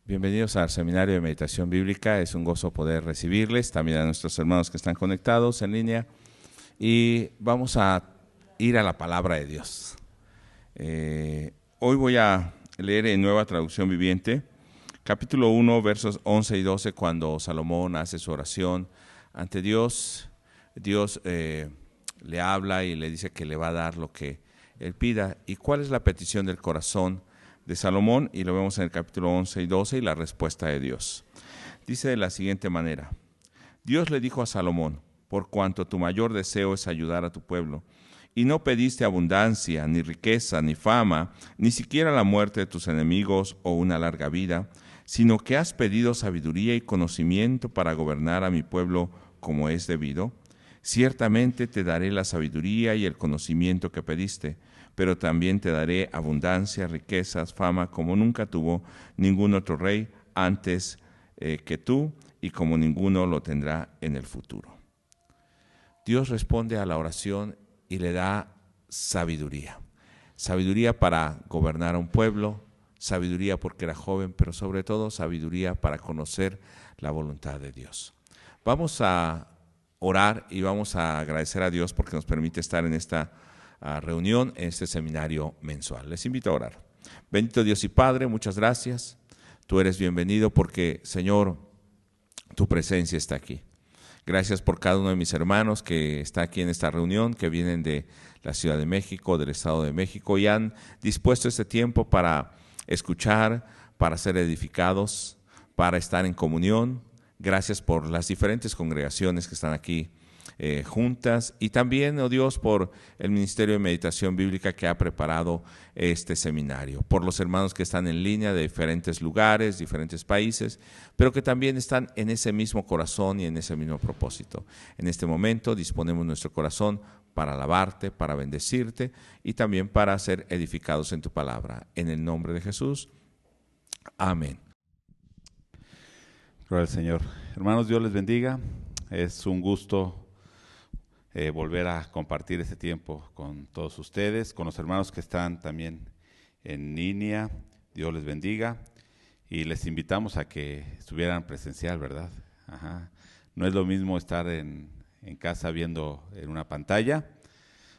Bienvenidos al Seminario de Meditación Bíblica. Es un gozo poder recibirles, también a nuestros hermanos que están conectados en línea. Y vamos a ir a la palabra de Dios. Hoy voy a leer en Nueva Traducción Viviente, capítulo 1, versos 11 y 12, cuando Salomón hace su oración ante Dios. Dios le habla y le dice que le va a dar lo que él pida. ¿Y cuál es la petición del corazón de Salomón? Y lo vemos en el capítulo 11 y 12 y la respuesta de Dios. Dice de la siguiente manera: Dios le dijo a Salomón: por cuanto tu mayor deseo es ayudar a tu pueblo, y no pediste abundancia, ni riqueza, ni fama, ni siquiera la muerte de tus enemigos o una larga vida, sino que has pedido sabiduría y conocimiento para gobernar a mi pueblo como es debido, ciertamente te daré la sabiduría y el conocimiento que pediste, pero también te daré abundancia, riquezas, fama, como nunca tuvo ningún otro rey antes que tú, y como ninguno lo tendrá en el futuro. Dios responde a la oración y le da sabiduría. Sabiduría para gobernar a un pueblo, sabiduría porque era joven, pero sobre todo sabiduría para conocer la voluntad de Dios. Vamos a orar y vamos a agradecer a Dios porque nos permite estar en esta reunión, en este seminario mensual. Les invito a orar. Bendito Dios y Padre, muchas gracias. Tú eres bienvenido porque, Señor, tu presencia está aquí. Gracias por cada uno de mis hermanos que está aquí en esta reunión, que vienen de la Ciudad de México, del Estado de México, y han dispuesto este tiempo para escuchar, para ser edificados, para estar en comunión. Gracias por las diferentes congregaciones que están aquí juntas, y también, oh Dios, por el Ministerio de Meditación Bíblica que ha preparado este seminario, por los hermanos que están en línea de diferentes lugares, diferentes países, pero que también están en ese mismo corazón y en ese mismo propósito. En este momento disponemos nuestro corazón para alabarte, para bendecirte y también para ser edificados en tu palabra. En el nombre de Jesús, amén. Gloria al Señor. Hermanos, Dios les bendiga. Es un gusto volver a compartir este tiempo con todos ustedes, con los hermanos que están también en línea. Dios les bendiga y les invitamos a que estuvieran presencial, ¿verdad? Ajá. No es lo mismo estar en casa viendo en una pantalla.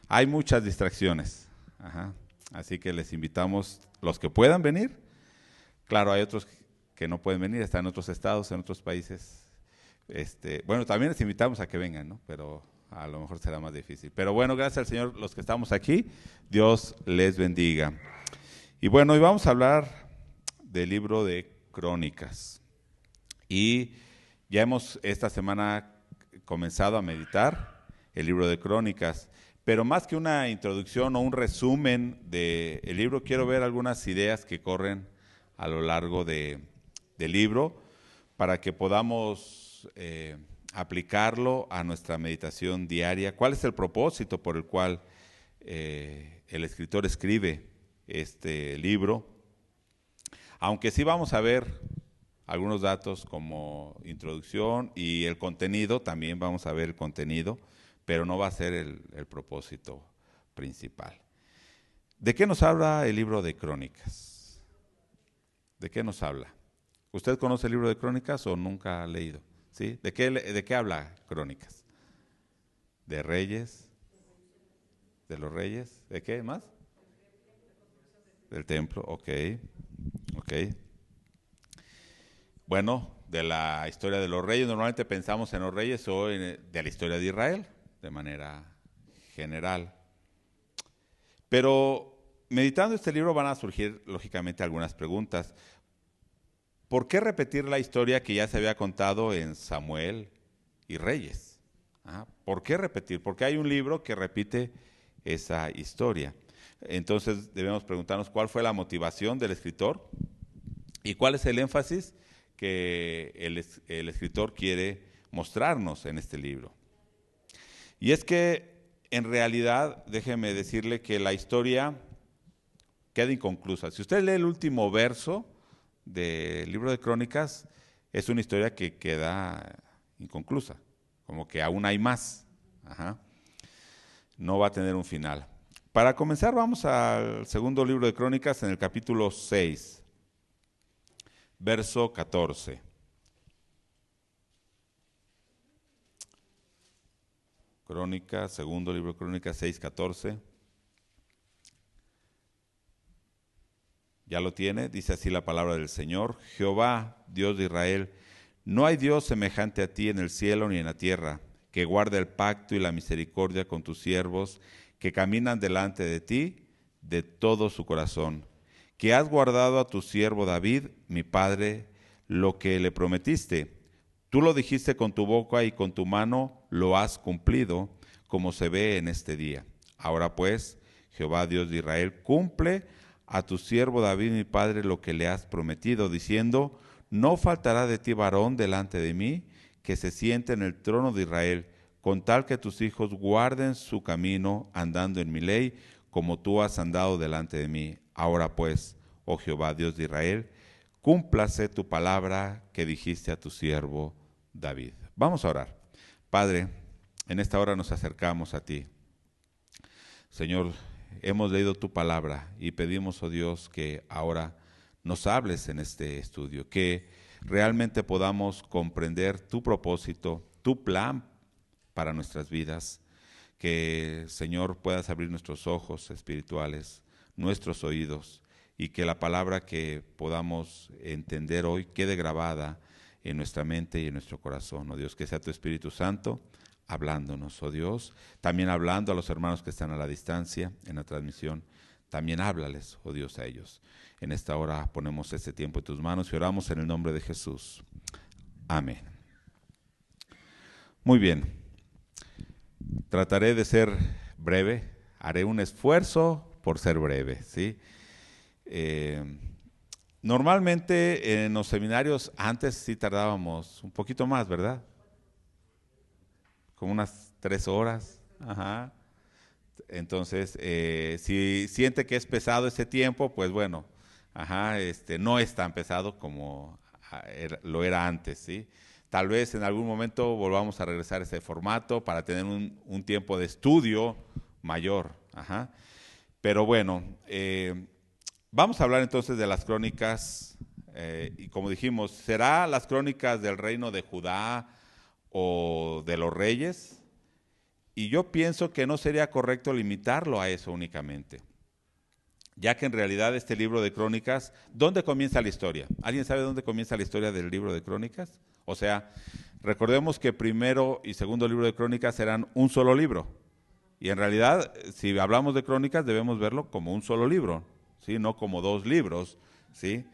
Hay muchas distracciones. Ajá. Así que les invitamos, los que puedan venir. Claro, hay otros que no pueden venir, están en otros estados, en otros países. Bueno, también les invitamos a que vengan, ¿no? Pero a lo mejor será más difícil. Pero bueno, gracias al Señor, los que estamos aquí, Dios les bendiga. Y bueno, hoy vamos a hablar del libro de Crónicas. Y ya hemos esta semana comenzado a meditar el libro de Crónicas. Pero más que una introducción o un resumen del libro, quiero ver algunas ideas que corren a lo largo del libro para que podamos aplicarlo a nuestra meditación diaria. ¿Cuál es el propósito por el cual el escritor escribe este libro? Aunque sí vamos a ver algunos datos como introducción y el contenido, también vamos a ver el contenido, pero no va a ser el propósito principal. ¿De qué nos habla el libro de Crónicas? ¿De qué nos habla? ¿Usted conoce el libro de Crónicas o nunca ha leído? ¿Sí? ¿De qué habla Crónicas? ¿De reyes? ¿De los reyes? ¿De qué más? Del templo, ok. Bueno, de la historia de los reyes, normalmente pensamos en los reyes o de la historia de Israel, de manera general. Pero meditando este libro van a surgir, lógicamente, algunas preguntas. ¿Por qué repetir la historia que ya se había contado en Samuel y Reyes? ¿Por qué repetir? Porque hay un libro que repite esa historia. Entonces debemos preguntarnos cuál fue la motivación del escritor y cuál es el énfasis que el escritor quiere mostrarnos en este libro. Y es que en realidad, déjeme decirle que la historia queda inconclusa. Si usted lee el último verso del libro de Crónicas, es una historia que queda inconclusa, como que aún hay más. No va a tener un final. Para comenzar, vamos al segundo libro de Crónicas, en el capítulo 6. verso 14. Crónicas, segundo libro de Crónicas 6:14. ¿Ya lo tiene? Dice así la palabra del Señor. Jehová, Dios de Israel, no hay Dios semejante a ti en el cielo ni en la tierra, que guarde el pacto y la misericordia con tus siervos, que caminan delante de ti de todo su corazón, que has guardado a tu siervo David, mi padre, lo que le prometiste. Tú lo dijiste con tu boca y con tu mano lo has cumplido, como se ve en este día. Ahora pues, Jehová Dios de Israel, cumple a tu siervo David mi padre lo que le has prometido, diciendo, no faltará de ti varón delante de mí, que se siente en el trono de Israel, con tal que tus hijos guarden su camino, andando en mi ley, como tú has andado delante de mí. Ahora pues, oh Jehová Dios de Israel, cúmplase tu palabra que dijiste a tu siervo David. Vamos a orar. Padre, en esta hora nos acercamos a ti. Señor, hemos leído tu palabra y pedimos, oh Dios, que ahora nos hables en este estudio, que realmente podamos comprender tu propósito, tu plan para nuestras vidas, que, Señor, puedas abrir nuestros ojos espirituales, nuestros oídos, y que la palabra que podamos entender hoy quede grabada en nuestra mente y en nuestro corazón, oh Dios, que sea tu Espíritu Santo hablándonos, oh Dios, también hablando a los hermanos que están a la distancia en la transmisión, también háblales, oh Dios, a ellos. En esta hora ponemos este tiempo en tus manos y oramos en el nombre de Jesús. Amén. Muy bien, trataré de ser breve, haré un esfuerzo por ser breve, ¿sí? Normalmente en los seminarios antes sí tardábamos un poquito más, ¿verdad? Como unas 3 horas. Ajá. Entonces, si siente que es pesado ese tiempo, pues bueno, ajá, no es tan pesado como lo era antes, ¿sí? Tal vez en algún momento volvamos a regresar a ese formato para tener un tiempo de estudio mayor. Ajá. Pero bueno, vamos a hablar entonces de las crónicas, y como dijimos, ¿será las crónicas del reino de Judá o de los reyes? Y yo pienso que no sería correcto limitarlo a eso únicamente, ya que en realidad este libro de crónicas, ¿dónde comienza la historia? ¿Alguien sabe dónde comienza la historia del libro de crónicas? O sea, recordemos que primero y segundo libro de crónicas eran un solo libro, y en realidad, si hablamos de crónicas, debemos verlo como un solo libro, ¿sí? No como 2 libros, ¿sí?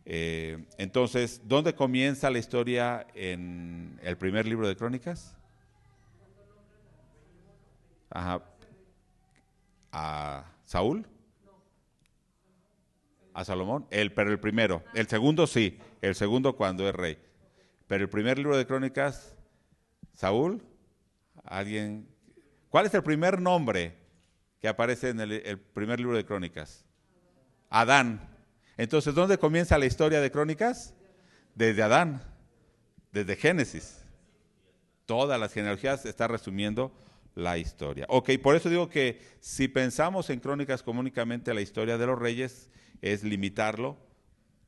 Entonces, ¿dónde comienza la historia en el primer libro de crónicas? Ajá. ¿A Saúl? ¿A Salomón? Pero el primero. El segundo sí, el segundo cuando es rey. Pero el primer libro de crónicas, Saúl. ¿Alguien? ¿Cuál es el primer nombre que aparece en el primer libro de crónicas? Adán. Entonces, ¿dónde comienza la historia de crónicas? Desde Adán, desde Génesis. Todas las genealogías está resumiendo la historia. Ok, por eso digo que si pensamos en crónicas como únicamente la historia de los reyes, es limitarlo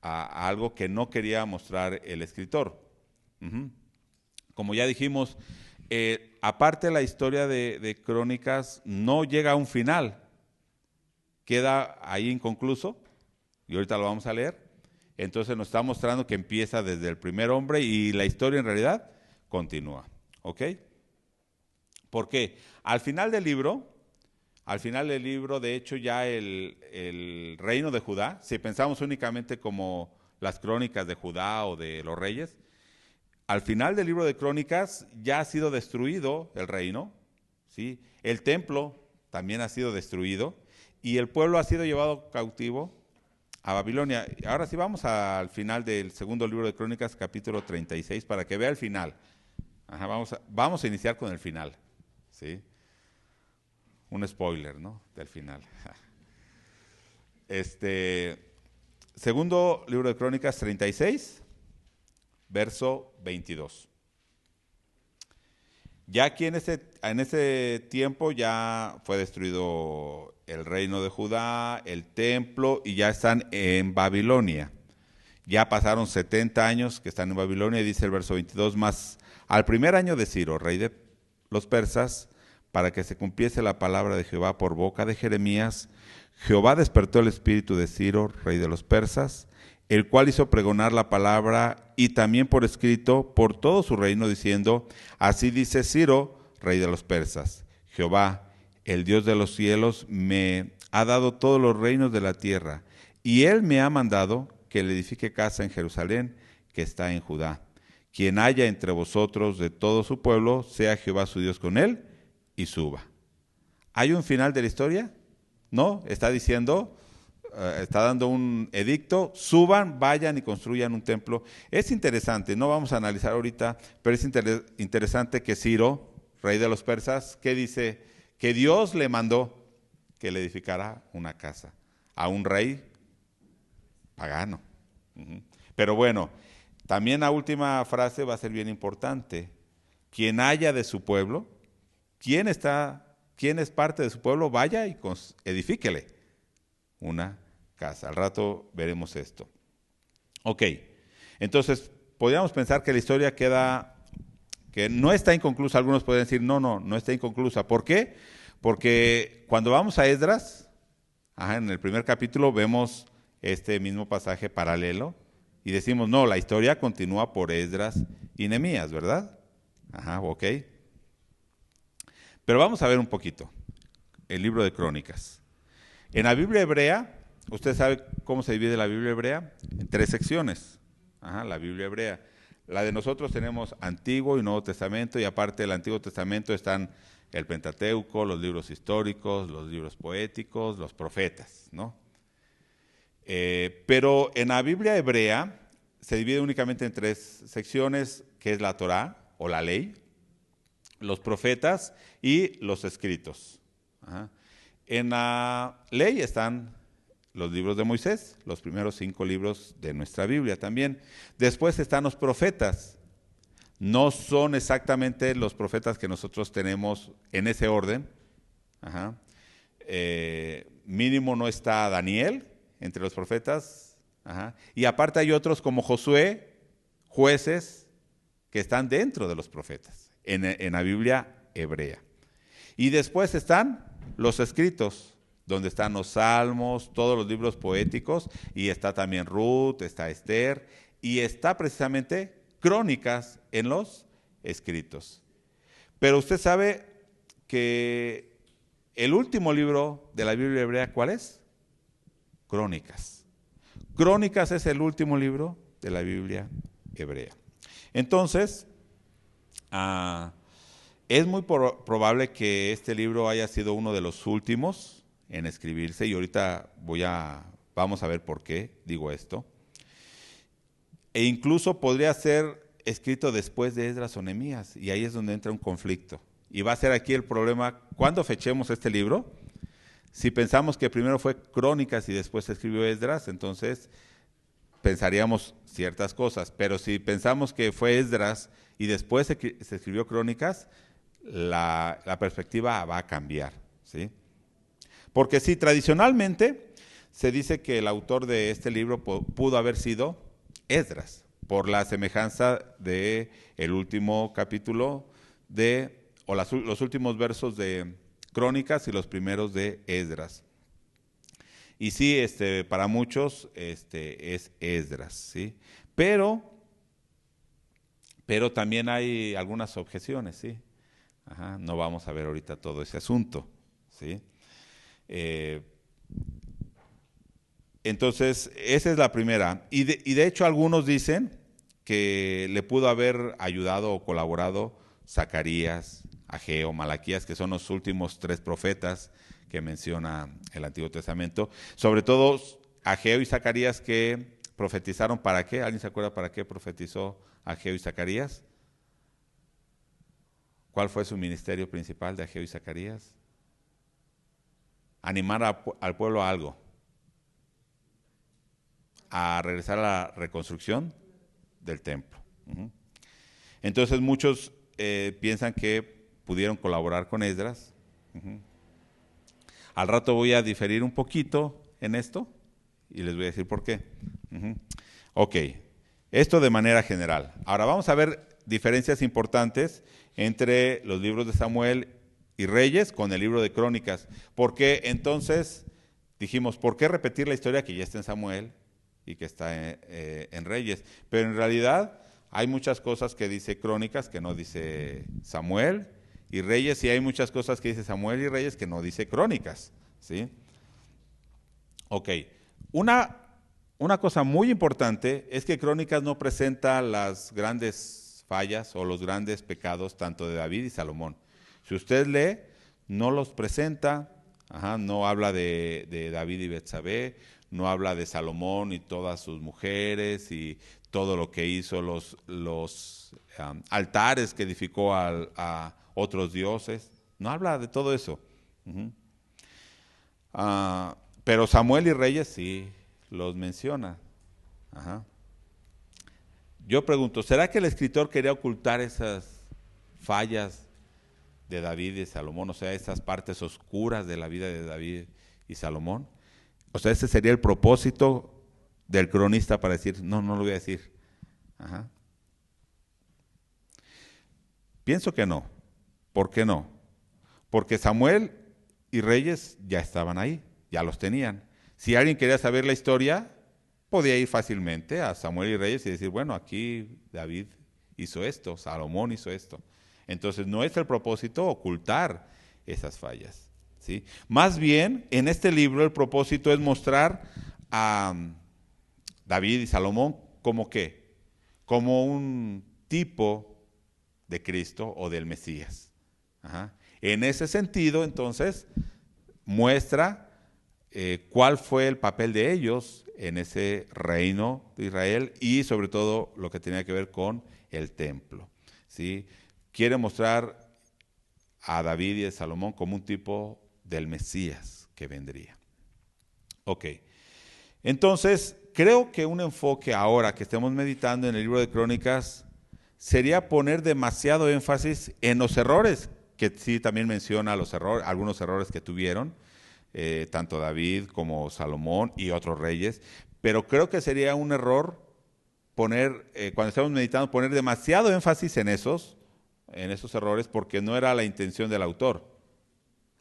a algo que no quería mostrar el escritor. Como ya dijimos, aparte la historia de crónicas no llega a un final, queda ahí inconcluso, y ahorita lo vamos a leer. Entonces nos está mostrando que empieza desde el primer hombre y la historia en realidad continúa. ¿Ok? ¿Por qué? Al final del libro, de hecho, ya el reino de Judá, si pensamos únicamente como las crónicas de Judá o de los reyes, al final del libro de crónicas ya ha sido destruido el reino, ¿sí? El templo también ha sido destruido y el pueblo ha sido llevado cautivo a Babilonia. Ahora sí vamos al final del segundo libro de crónicas, capítulo 36, para que vea el final. Ajá, vamos a iniciar con el final, ¿sí? Un spoiler, ¿no? Del final. Segundo libro de Crónicas 36, verso 22. Ya aquí en ese tiempo ya fue destruido el reino de Judá, el templo, y ya están en Babilonia. Ya pasaron 70 años que están en Babilonia y dice el verso 22, más al primer año de Ciro, rey de los persas, para que se cumpliese la palabra de Jehová por boca de Jeremías, Jehová despertó el espíritu de Ciro, rey de los persas, el cual hizo pregonar la palabra y también por escrito por todo su reino, diciendo, así dice Ciro, rey de los persas, Jehová, el Dios de los cielos, me ha dado todos los reinos de la tierra, y él me ha mandado que le edifique casa en Jerusalén, que está en Judá. Quien haya entre vosotros de todo su pueblo, sea Jehová su Dios con él, y suba. ¿Hay un final de la historia? No, está diciendo, está dando un edicto, suban, vayan y construyan un templo. Es interesante, no vamos a analizar ahorita, pero es interesante que Ciro, rey de los persas, ¿qué dice? Que Dios le mandó que le edificara una casa a un rey pagano. Pero bueno, también la última frase va a ser bien importante. Quien haya de su pueblo, quien es parte de su pueblo, vaya y edifíquele una casa. Al rato veremos esto. Ok, entonces podríamos pensar que la historia que no está inconclusa. Algunos pueden decir, no está inconclusa. ¿Por qué? Porque cuando vamos a Esdras, en el primer capítulo vemos este mismo pasaje paralelo y decimos, no, la historia continúa por Esdras y Nehemías, ¿verdad? Ok. Pero vamos a ver un poquito el libro de Crónicas. En la Biblia hebrea, ¿usted sabe cómo se divide la Biblia hebrea? En 3 secciones. La Biblia hebrea. La de nosotros tenemos Antiguo y Nuevo Testamento, y aparte del Antiguo Testamento están el Pentateuco, los libros históricos, los libros poéticos, los profetas, ¿no? Pero en la Biblia hebrea se divide únicamente en 3 secciones, que es la Torá o la ley, los profetas y los escritos. En la ley están los libros de Moisés, los primeros 5 libros de nuestra Biblia también. Después están los profetas. No son exactamente los profetas que nosotros tenemos en ese orden. Mínimo no está Daniel entre los profetas. Y aparte hay otros como Josué, jueces, que están dentro de los profetas en la Biblia hebrea. Y después están los escritos, donde están los salmos, todos los libros poéticos, y está también Ruth, está Esther, y está precisamente Crónicas en los escritos. Pero usted sabe que el último libro de la Biblia hebrea, ¿cuál es? Crónicas. Crónicas es el último libro de la Biblia hebrea. Entonces, es muy probable que este libro haya sido uno de los últimos en escribirse, y ahorita vamos a ver por qué digo esto. E incluso podría ser escrito después de Esdras o Nehemías, y ahí es donde entra un conflicto. Y va a ser aquí el problema, ¿cuándo fechemos este libro? Si pensamos que primero fue Crónicas y después se escribió Esdras, entonces pensaríamos ciertas cosas, pero si pensamos que fue Esdras y después se escribió Crónicas, la perspectiva va a cambiar, ¿sí? Porque sí, tradicionalmente se dice que el autor de este libro pudo haber sido Esdras, por la semejanza de el último capítulo los últimos versos de Crónicas y los primeros de Esdras. Y sí, para muchos es Esdras, ¿sí? Pero también hay algunas objeciones, ¿sí? No vamos a ver ahorita todo ese asunto, ¿sí? Entonces, esa es la primera. Y de hecho algunos dicen que le pudo haber ayudado o colaborado Zacarías, Ageo, Malaquías, que son los últimos 3 profetas que menciona el Antiguo Testamento. Sobre todo Ageo y Zacarías, que profetizaron ¿para qué? ¿Alguien se acuerda para qué profetizó Ageo y Zacarías? ¿Cuál fue su ministerio principal de Ageo y Zacarías? Animar al pueblo a algo. A regresar a la reconstrucción del templo. Entonces muchos piensan que pudieron colaborar con Esdras. Al rato voy a diferir un poquito en esto y les voy a decir por qué. Ok, esto de manera general. Ahora vamos a ver diferencias importantes entre los libros de Samuel y Reyes con el libro de Crónicas. Porque entonces dijimos, ¿por qué repetir la historia que ya está en Samuel y que está en Reyes? Pero en realidad hay muchas cosas que dice Crónicas que no dice Samuel y Reyes, y hay muchas cosas que dice Samuel y Reyes que no dice Crónicas, ¿sí? Ok, una cosa muy importante es que Crónicas no presenta las grandes fallas o los grandes pecados tanto de David y Salomón. Si usted lee, no los presenta, no habla de David y Betsabé, no habla de Salomón y todas sus mujeres y todo lo que hizo, los altares que edificó a otros dioses. No habla de todo eso. Pero Samuel y Reyes sí los menciona. Yo pregunto, ¿será que el escritor quería ocultar esas fallas de David y Salomón? O sea, esas partes oscuras de la vida de David y Salomón. O sea, ese sería el propósito del cronista para decir, no lo voy a decir. Pienso que no. ¿Por qué no? Porque Samuel y Reyes ya estaban ahí, ya los tenían. Si alguien quería saber la historia, podía ir fácilmente a Samuel y Reyes y decir, bueno, aquí David hizo esto, Salomón hizo esto. Entonces no es el propósito ocultar esas fallas, ¿sí? Más bien, en este libro el propósito es mostrar a David y Salomón como ¿qué? Como un tipo de Cristo o del Mesías. En ese sentido, entonces, muestra cuál fue el papel de ellos en ese reino de Israel y sobre todo lo que tenía que ver con el templo, ¿sí? Quiere mostrar a David y a Salomón como un tipo del Mesías que vendría. Ok, entonces creo que un enfoque ahora que estemos meditando en el libro de Crónicas sería poner demasiado énfasis en los errores, que sí también menciona algunos errores que tuvieron, tanto David como Salomón y otros reyes, pero creo que sería un error poner, cuando estemos meditando, poner demasiado énfasis en esos errores, porque no era la intención del autor.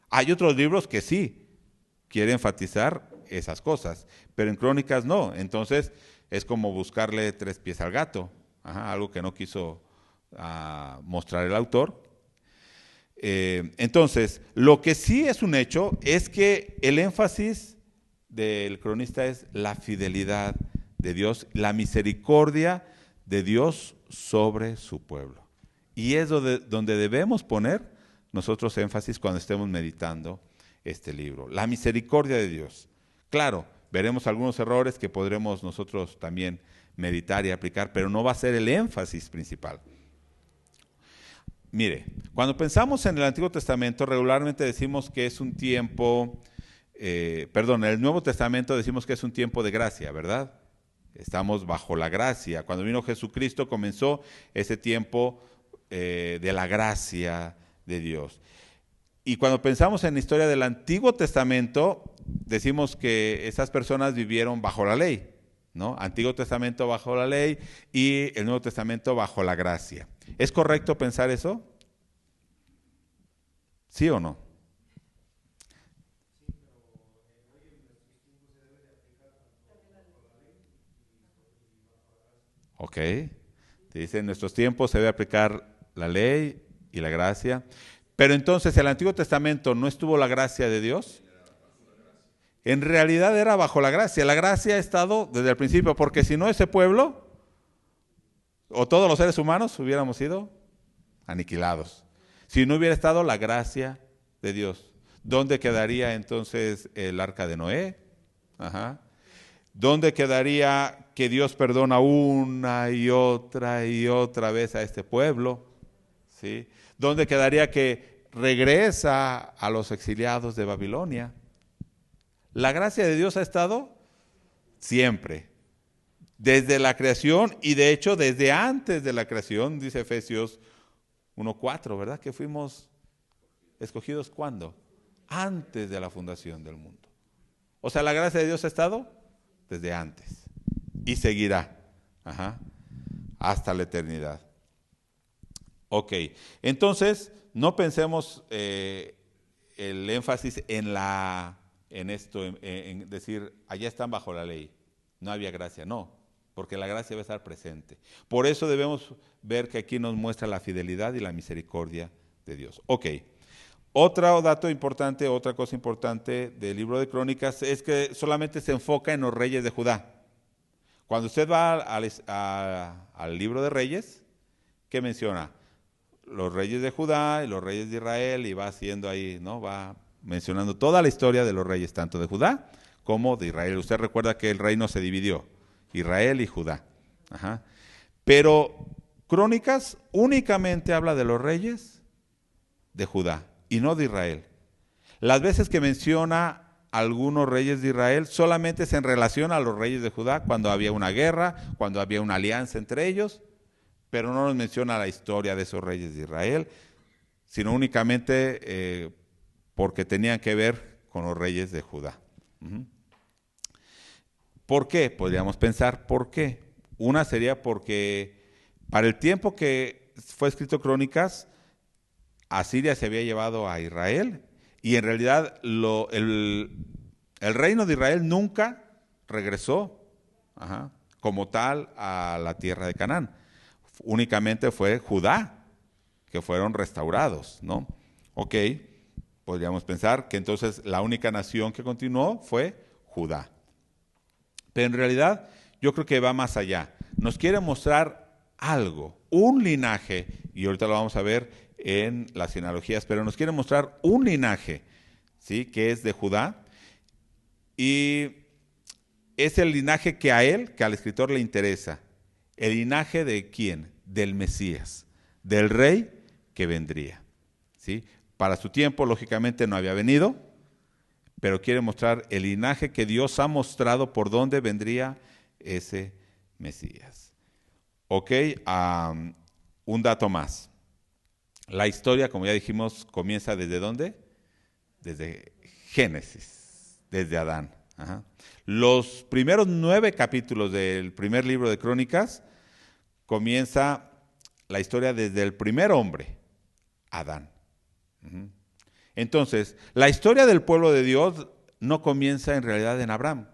Hay otros libros que sí quieren enfatizar esas cosas, pero en Crónicas no. Entonces es como buscarle tres pies al gato, algo que no quiso mostrar el autor. Entonces, lo que sí es un hecho es que el énfasis del cronista es la fidelidad de Dios, la misericordia de Dios sobre su pueblo. Y es donde debemos poner nosotros énfasis cuando estemos meditando este libro. La misericordia de Dios. Claro, veremos algunos errores que podremos nosotros también meditar y aplicar, pero no va a ser el énfasis principal. Mire, cuando pensamos en el Antiguo Testamento, regularmente decimos que es un tiempo, en el Nuevo Testamento decimos que es un tiempo de gracia, ¿verdad? Estamos bajo la gracia. Cuando vino Jesucristo comenzó ese tiempo de la gracia de Dios. Y cuando pensamos en la historia del Antiguo Testamento, decimos que esas personas vivieron bajo la ley, ¿no? Antiguo Testamento bajo la ley y el Nuevo Testamento bajo la gracia. ¿Es correcto pensar eso? ¿Sí o no? Ok. Dice, en nuestros tiempos se debe aplicar la ley y la gracia. Pero entonces, ¿el Antiguo Testamento no estuvo la gracia de Dios? En realidad era bajo la gracia. La gracia ha estado desde el principio, porque si no ese pueblo, o todos los seres humanos, hubiéramos sido aniquilados. Si no hubiera estado la gracia de Dios, ¿dónde quedaría entonces el arca de Noé? ¿Dónde quedaría que Dios perdona una y otra vez a este pueblo? ¿Sí? ¿Dónde quedaría que regresa a los exiliados de Babilonia? La gracia de Dios ha estado siempre, desde la creación y de hecho desde antes de la creación, dice Efesios 1:4, ¿verdad? Que fuimos escogidos ¿cuándo? Antes de la fundación del mundo. O sea, la gracia de Dios ha estado desde antes y seguirá. Ajá. Hasta la eternidad. Ok, entonces no pensemos el énfasis en esto, en decir, allá están bajo la ley, no había gracia, no, porque la gracia va a estar presente. Por eso debemos ver que aquí nos muestra la fidelidad y la misericordia de Dios. Ok, otro dato importante, otra cosa importante del libro de Crónicas es que solamente se enfoca en los reyes de Judá. Cuando usted va al libro de Reyes, ¿qué menciona? Los reyes de Judá y los reyes de Israel, y va haciendo ahí, ¿no? Va mencionando toda la historia de los reyes, tanto de Judá como de Israel. Usted recuerda que el reino se dividió, Israel y Judá. Ajá. Pero Crónicas únicamente habla de los reyes de Judá y no de Israel. Las veces que menciona algunos reyes de Israel solamente es en relación a los reyes de Judá, cuando había una guerra, cuando había una alianza entre ellos, pero no nos menciona la historia de esos reyes de Israel, sino únicamente porque tenían que ver con los reyes de Judá. ¿Por qué? Podríamos pensar, ¿por qué? Una sería porque para el tiempo que fue escrito Crónicas, Asiria se había llevado a Israel, y en realidad el reino de Israel nunca regresó como tal a la tierra de Canaán. Únicamente fue Judá que fueron restaurados, ¿no? Ok, podríamos pensar que entonces la única nación que continuó fue Judá. Pero en realidad yo creo que va más allá. Nos quiere mostrar algo, un linaje, y ahorita lo vamos a ver en las genealogías, pero nos quiere mostrar un linaje, ¿sí? Que es de Judá, y es el linaje que a él, que al escritor le interesa. ¿El linaje de quién? Del Mesías, del rey que vendría, ¿sí? Para su tiempo, lógicamente, no había venido, pero quiere mostrar el linaje que Dios ha mostrado por dónde vendría ese Mesías. Ok, un dato más. La historia, como ya dijimos, comienza ¿desde dónde? Desde Génesis, desde Adán. Ajá. Los primeros 9 capítulos del primer libro de Crónicas comienza la historia desde el primer hombre, Adán. Entonces, la historia del pueblo de Dios no comienza en realidad en Abraham.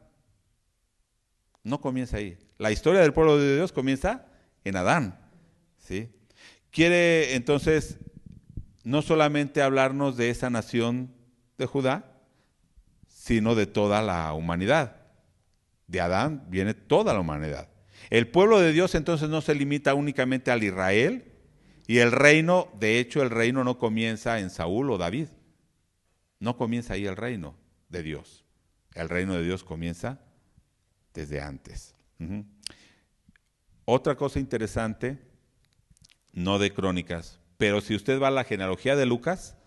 No comienza ahí. La historia del pueblo de Dios comienza en Adán, ¿sí? Quiere entonces no solamente hablarnos de esa nación de Judá, sino de toda la humanidad. De Adán viene toda la humanidad. El pueblo de Dios entonces no se limita únicamente al Israel, y el reino, de hecho el reino no comienza en Saúl o David. No comienza ahí el reino de Dios. El reino de Dios comienza desde antes. Otra cosa interesante, no de Crónicas, pero si usted va a la genealogía de Lucas,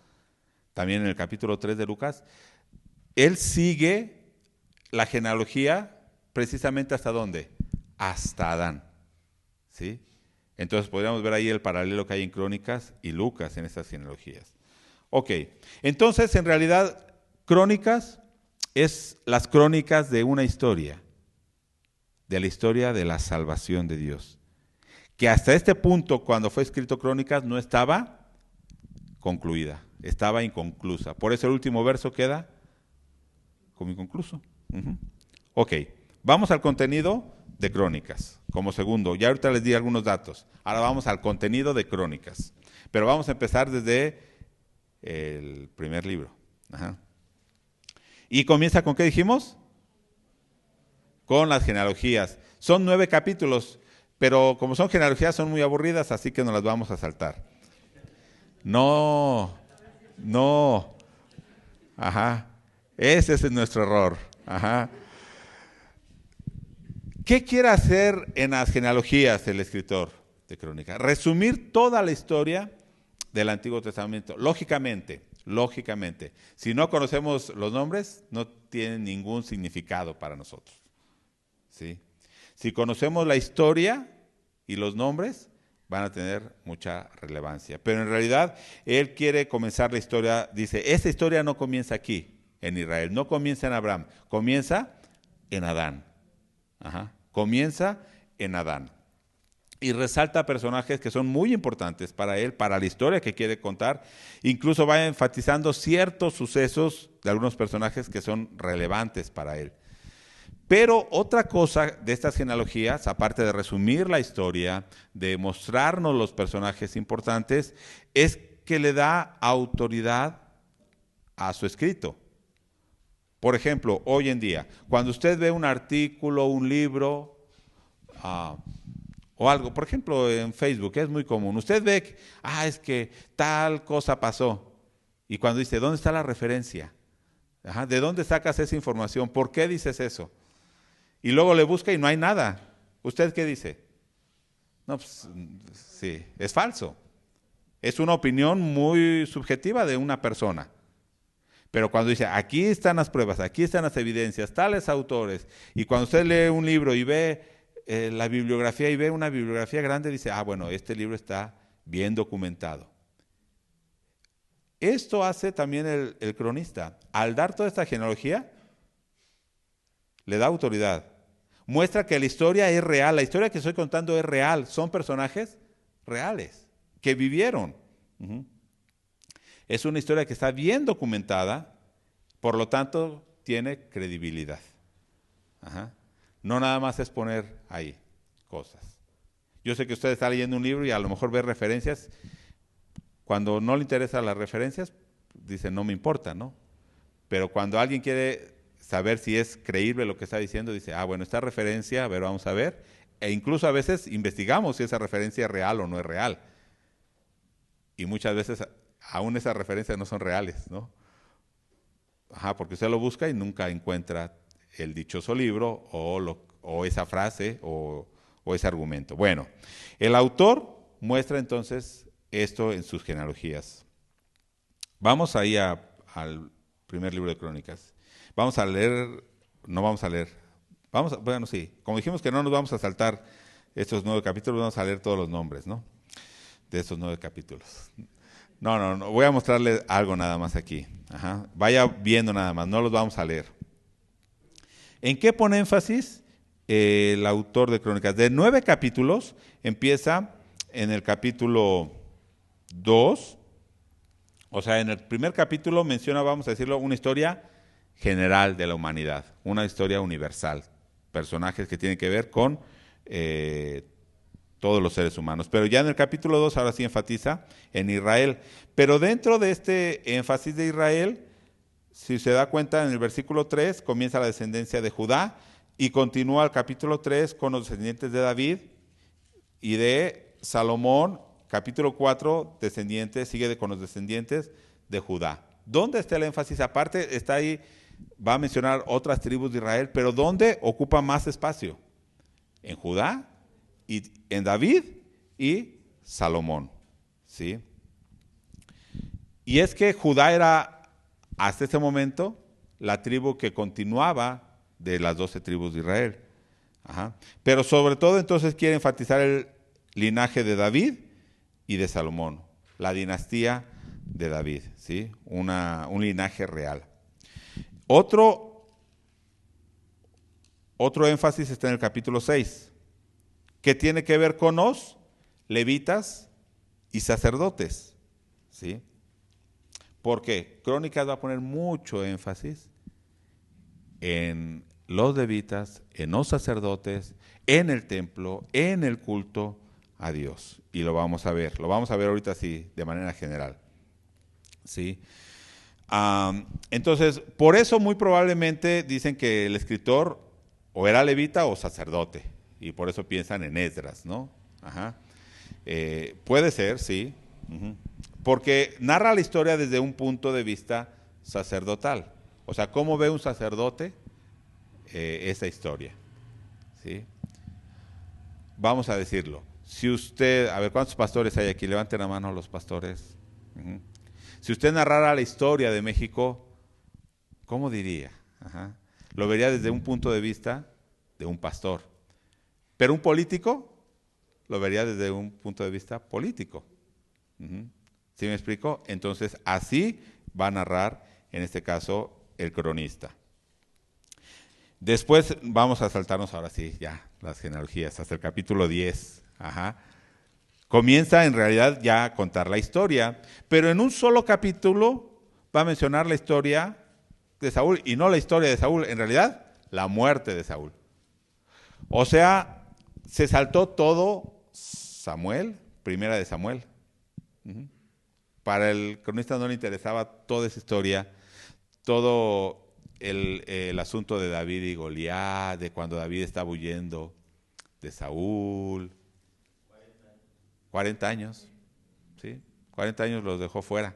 también en el capítulo 3 de Lucas, él sigue la genealogía precisamente ¿hasta dónde? Hasta Adán, ¿sí? Entonces podríamos ver ahí el paralelo que hay en Crónicas y Lucas en estas genealogías. Ok, entonces en realidad Crónicas es las crónicas de una historia, de la historia de la salvación de Dios, que hasta este punto, cuando fue escrito Crónicas, no estaba concluida, estaba inconclusa. Por eso el último verso queda como inconcluso. Ok, vamos al contenido de Crónicas, como segundo. Ya ahorita les di algunos datos. Ahora vamos al contenido de Crónicas. Pero vamos a empezar desde el primer libro. Y comienza con ¿qué dijimos? Con las genealogías. Son 9 capítulos, pero como son genealogías son muy aburridas, así que nos las vamos a saltar. No. Ese es nuestro error. ¿Qué quiere hacer en las genealogías el escritor de Crónicas? Resumir toda la historia del Antiguo Testamento. Lógicamente, si no conocemos los nombres, no tienen ningún significado para nosotros, ¿sí? Si conocemos la historia y los nombres, van a tener mucha relevancia. Pero en realidad, él quiere comenzar la historia, dice, esta historia no comienza aquí, en Israel, no comienza en Abraham, comienza en Adán. Comienza en Adán. Y resalta personajes que son muy importantes para él, para la historia que quiere contar. Incluso va enfatizando ciertos sucesos de algunos personajes que son relevantes para él. Pero otra cosa de estas genealogías, aparte de resumir la historia, de mostrarnos los personajes importantes, es que le da autoridad a su escrito. Por ejemplo, hoy en día, cuando usted ve un artículo, un libro o algo, por ejemplo en Facebook, es muy común, usted ve que, es que tal cosa pasó, y cuando dice, ¿dónde está la referencia? ¿De dónde sacas esa información? ¿Por qué dices eso? Y luego le busca y no hay nada. ¿Usted qué dice? No, pues sí, es falso. Es una opinión muy subjetiva de una persona. Pero cuando dice, aquí están las pruebas, aquí están las evidencias, tales autores, y cuando usted lee un libro y ve la bibliografía y ve una bibliografía grande, dice, bueno, este libro está bien documentado. Esto hace también el cronista. Al dar toda esta genealogía, le da autoridad. Muestra que la historia es real, la historia que estoy contando es real, son personajes reales, que vivieron. Es una historia que está bien documentada, por lo tanto tiene credibilidad. No nada más es poner ahí cosas. Yo sé que usted está leyendo un libro y a lo mejor ve referencias. Cuando no le interesan las referencias, dice, no me importa, ¿no? Pero cuando alguien quiere saber si es creíble lo que está diciendo, dice, bueno, esta referencia, a ver, vamos a ver. E incluso a veces investigamos si esa referencia es real o no es real. Y muchas veces aún esas referencias no son reales, ¿no? Porque usted lo busca y nunca encuentra el dichoso libro o esa frase o ese argumento. Bueno, el autor muestra entonces esto en sus genealogías. Vamos ahí al primer libro de Crónicas. Vamos a leer, bueno, sí, como dijimos que no nos vamos a saltar estos 9 capítulos, vamos a leer todos los nombres, ¿no? De estos 9 capítulos. No, voy a mostrarle algo nada más aquí. Vaya viendo nada más, no los vamos a leer. ¿En qué pone énfasis el autor de Crónicas? De 9 capítulos, empieza en el capítulo 2, o sea, en el primer capítulo menciona, vamos a decirlo, una historia general de la humanidad, una historia universal, personajes que tienen que ver con todos los seres humanos. Pero ya en el capítulo 2 ahora sí enfatiza en Israel. Pero dentro de este énfasis de Israel, si se da cuenta, en el versículo 3 comienza la descendencia de Judá y continúa el capítulo 3 con los descendientes de David y de Salomón. Capítulo 4, sigue con los descendientes de Judá. ¿Dónde está el énfasis? Aparte está ahí, va a mencionar otras tribus de Israel, pero ¿dónde ocupa más espacio? En Judá, y en David y Salomón, ¿sí? Y es que Judá era hasta ese momento la tribu que continuaba de las 12 tribus de Israel. Pero sobre todo entonces quiere enfatizar el linaje de David y de Salomón, la dinastía de David, ¿sí? Un linaje real. Otro énfasis está en el capítulo 6, que tiene que ver con los levitas y sacerdotes, ¿sí? Porque Crónicas va a poner mucho énfasis en los levitas, en los sacerdotes, en el templo, en el culto a Dios. Y lo vamos a ver ahorita sí, de manera general, ¿sí? Entonces, por eso muy probablemente dicen que el escritor o era levita o sacerdote, y por eso piensan en Esdras, ¿no? Puede ser, sí, porque narra la historia desde un punto de vista sacerdotal. O sea, ¿cómo ve un sacerdote esa historia? ¿Sí? Vamos a decirlo. Si usted, a ver, ¿cuántos pastores hay aquí? Levanten la mano los pastores. Si usted narrara la historia de México, ¿cómo diría? Lo vería desde un punto de vista de un pastor. Pero un político lo vería desde un punto de vista político. ¿Sí me explico? Entonces, así va a narrar, en este caso, el cronista. Después vamos a saltarnos ahora sí, ya, las genealogías, hasta el capítulo 10. Ajá. Comienza en realidad ya a contar la historia, pero en un solo capítulo va a mencionar la historia de Saúl, y no la historia de Saúl, en realidad la muerte de Saúl. O sea, se saltó todo Samuel, primera de Samuel. Para el cronista no le interesaba toda esa historia, todo el asunto de David y Goliat, de cuando David estaba huyendo de Saúl. 40 años, ¿sí? 40 años los dejó fuera.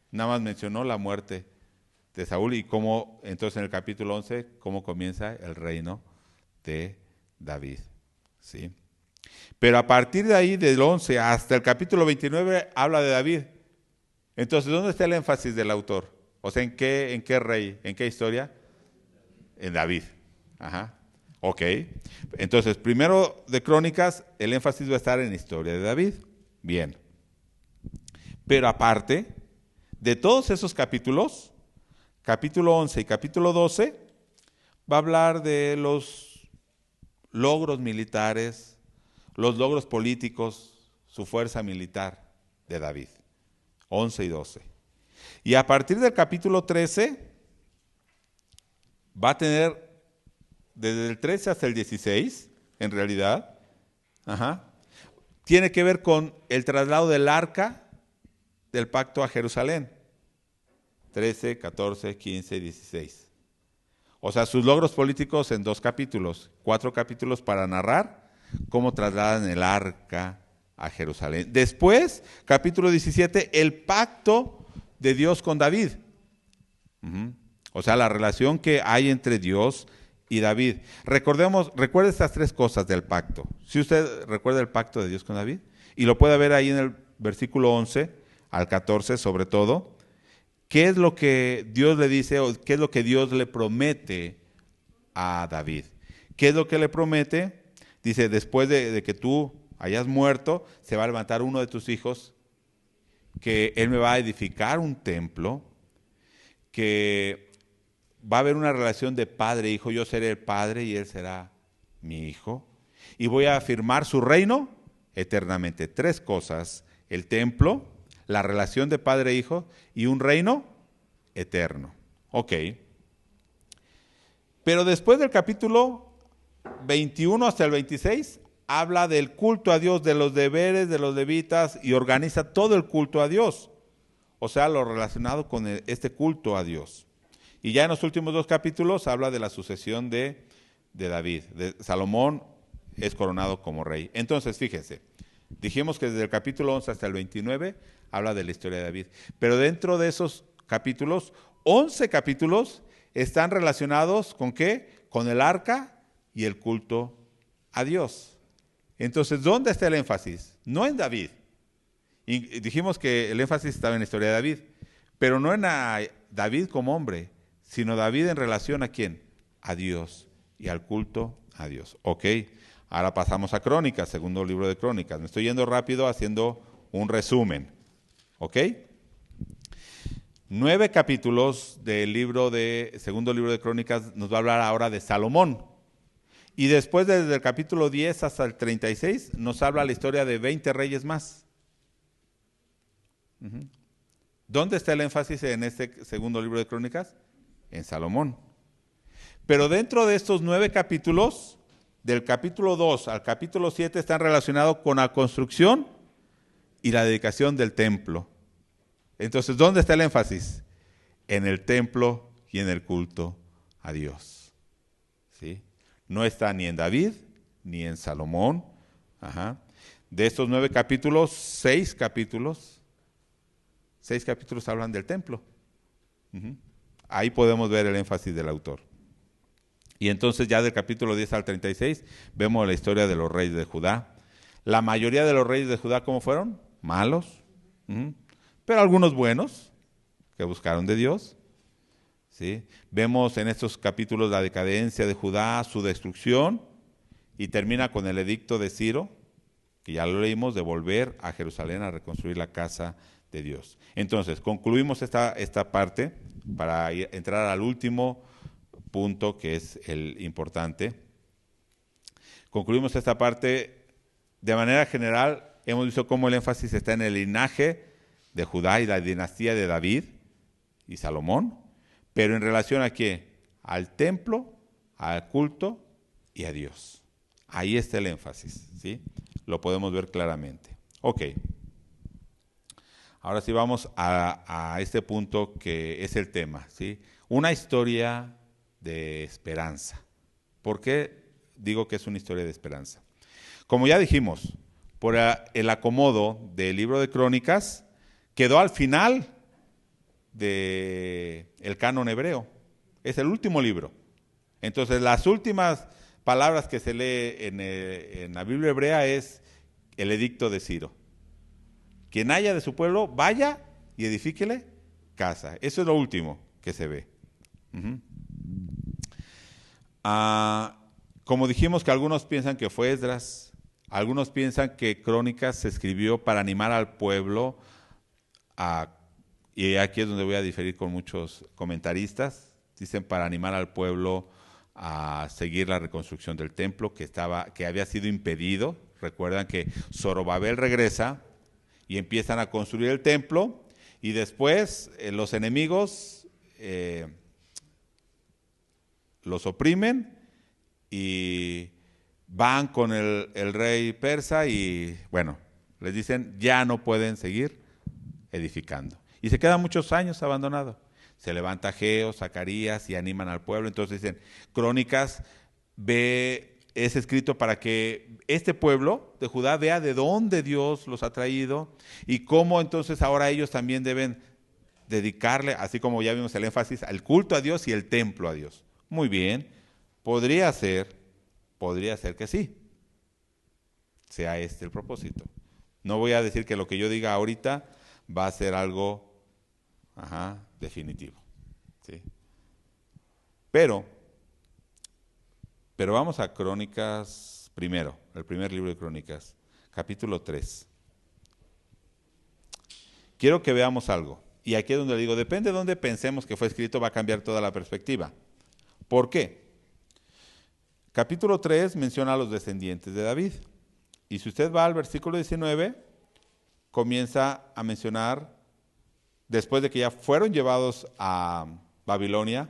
Nada más mencionó la muerte de Saúl y cómo, entonces en el capítulo 11, cómo comienza el reino de David, ¿sí? Pero a partir de ahí, del 11 hasta el capítulo 29, habla de David. Entonces, ¿dónde está el énfasis del autor? O sea, ¿en qué rey, en qué historia? En David. Ajá. Ok. Entonces, primero de Crónicas, el énfasis va a estar en la historia de David. Bien. Pero aparte de todos esos capítulos, capítulo 11 y capítulo 12, va a hablar de los logros militares, los logros políticos, su fuerza militar de David. 11 y 12. Y a partir del capítulo 13, va a tener desde el 13 hasta el 16, en realidad, tiene que ver con el traslado del arca del pacto a Jerusalén. 13, 14, 15, 16. O sea, sus logros políticos en 2 capítulos, 4 capítulos para narrar cómo trasladan el arca a Jerusalén. Después, capítulo 17, el pacto de Dios con David. O sea, la relación que hay entre Dios y David. Recuerde estas 3 cosas del pacto. Si usted recuerda el pacto de Dios con David, y lo puede ver ahí en el versículo 11 al 14 sobre todo, ¿qué es lo que Dios le dice o qué es lo que Dios le promete a David? ¿Qué es lo que le promete? Dice, después de que tú hayas muerto, se va a levantar uno de tus hijos, que él me va a edificar un templo, que va a haber una relación de padre e hijo, yo seré el padre y él será mi hijo, y voy a afirmar su reino eternamente. 3 cosas: el templo, la relación de padre e hijo y un reino eterno. Ok. Pero después del capítulo 21 hasta el 26, habla del culto a Dios, de los deberes de los levitas, y organiza todo el culto a Dios. O sea, lo relacionado con este culto a Dios. Y ya en los últimos 2 capítulos habla de la sucesión de David. Salomón es coronado como rey. Entonces, fíjense, dijimos que desde el capítulo 11 hasta el 29 habla de la historia de David. Pero dentro de esos capítulos, 11 capítulos están relacionados ¿con qué? Con el arca y el culto a Dios. Entonces, ¿dónde está el énfasis? No en David. Y dijimos que el énfasis estaba en la historia de David, pero no en David como hombre, sino David en relación ¿a quién? A Dios y al culto a Dios. Ok, ahora pasamos a Crónicas, segundo libro de Crónicas. Me estoy yendo rápido haciendo un resumen. Ok, 9 capítulos del segundo libro de Crónicas nos va a hablar ahora de Salomón. Y después desde el capítulo 10 hasta el 36 nos habla la historia de 20 reyes más. ¿Dónde está el énfasis en este segundo libro de Crónicas? En Salomón. Pero dentro de estos 9 capítulos, del capítulo 2 al capítulo 7, están relacionados con la construcción y la dedicación del templo. Entonces, ¿dónde está el énfasis? En el templo y en el culto a Dios. ¿Sí? No está ni en David ni en Salomón. De estos 9 capítulos, 6 capítulos hablan del templo. Ahí podemos ver el énfasis del autor. Y entonces ya del capítulo 10 al 36 vemos la historia de los reyes de Judá. La mayoría de los reyes de Judá, ¿cómo fueron? Malos. Pero algunos buenos, que buscaron de Dios. ¿Sí? Vemos en estos capítulos la decadencia de Judá, su destrucción, y termina con el edicto de Ciro, que ya lo leímos, de volver a Jerusalén a reconstruir la casa de Dios. Entonces, concluimos esta parte para entrar al último punto que es el importante. Concluimos esta parte. De manera general, hemos visto cómo el énfasis está en el linaje de Judá y la dinastía de David y Salomón, pero en relación a ¿qué? Al templo, al culto y a Dios. Ahí está el énfasis, ¿sí? Lo podemos ver claramente. Ok. Ahora sí vamos a este punto que es el tema, ¿sí? Una historia de esperanza. ¿Por qué digo que es una historia de esperanza? Como ya dijimos, por el acomodo del libro de Crónicas, quedó al final del canon hebreo. Es el último libro. Entonces, las últimas palabras que se lee en la Biblia hebrea es el edicto de Ciro. Quien haya de su pueblo, vaya y edifíquele casa. Eso es lo último que se ve. Como dijimos que algunos piensan que fue Esdras, algunos piensan que Crónicas se escribió para animar al pueblo, y aquí es donde voy a diferir con muchos comentaristas, dicen para animar al pueblo a seguir la reconstrucción del templo que había sido impedido. Recuerdan que Zorobabel regresa y empiezan a construir el templo, y después los enemigos los oprimen y van con el rey persa y, bueno, les dicen ya no pueden seguir edificando. Y se quedan muchos años abandonado. Se levanta Ageo, Zacarías y animan al pueblo. Entonces dicen, Crónicas es escrito para que este pueblo de Judá vea de dónde Dios los ha traído y cómo entonces ahora ellos también deben dedicarle, así como ya vimos el énfasis, al culto a Dios y el templo a Dios. Muy bien, podría ser que sí, sea este el propósito. No voy a decir que lo que yo diga ahorita va a ser algo definitivo, ¿sí? Pero vamos a Crónicas primero, el primer libro de Crónicas, capítulo 3. Quiero que veamos algo, y aquí es donde digo, depende de dónde pensemos que fue escrito, va a cambiar toda la perspectiva. ¿Por qué? Capítulo 3 menciona a los descendientes de David, y si usted va al versículo 19, comienza a mencionar, después de que ya fueron llevados a Babilonia,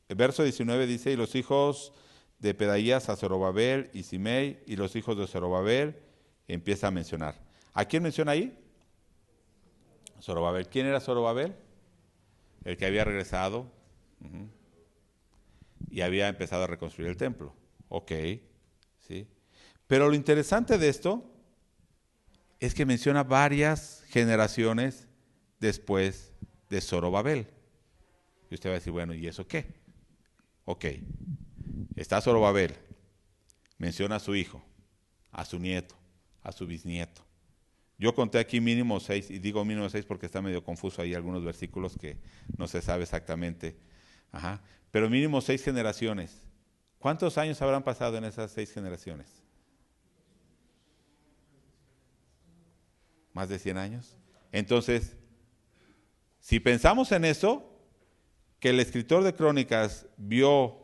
verso 19 dice, y los hijos de Pedaías a Zorobabel y Simei, y los hijos de Zorobabel, empieza a mencionar. ¿A quién menciona ahí? Zorobabel. ¿Quién era Zorobabel? El que había regresado y había empezado a reconstruir el templo. Ok, ¿sí? Pero lo interesante de esto es que menciona varias generaciones después de Zorobabel. Y usted va a decir, bueno, ¿y eso qué? Ok, está Zorobabel, menciona a su hijo, a su nieto, a su bisnieto. Yo conté aquí mínimo 6, y digo mínimo 6 porque está medio confuso ahí algunos versículos que no se sabe exactamente. Pero mínimo 6 generaciones. ¿Cuántos años habrán pasado en esas 6 generaciones? ¿Más de 100 años? Entonces, si pensamos en eso, que el escritor de Crónicas vio,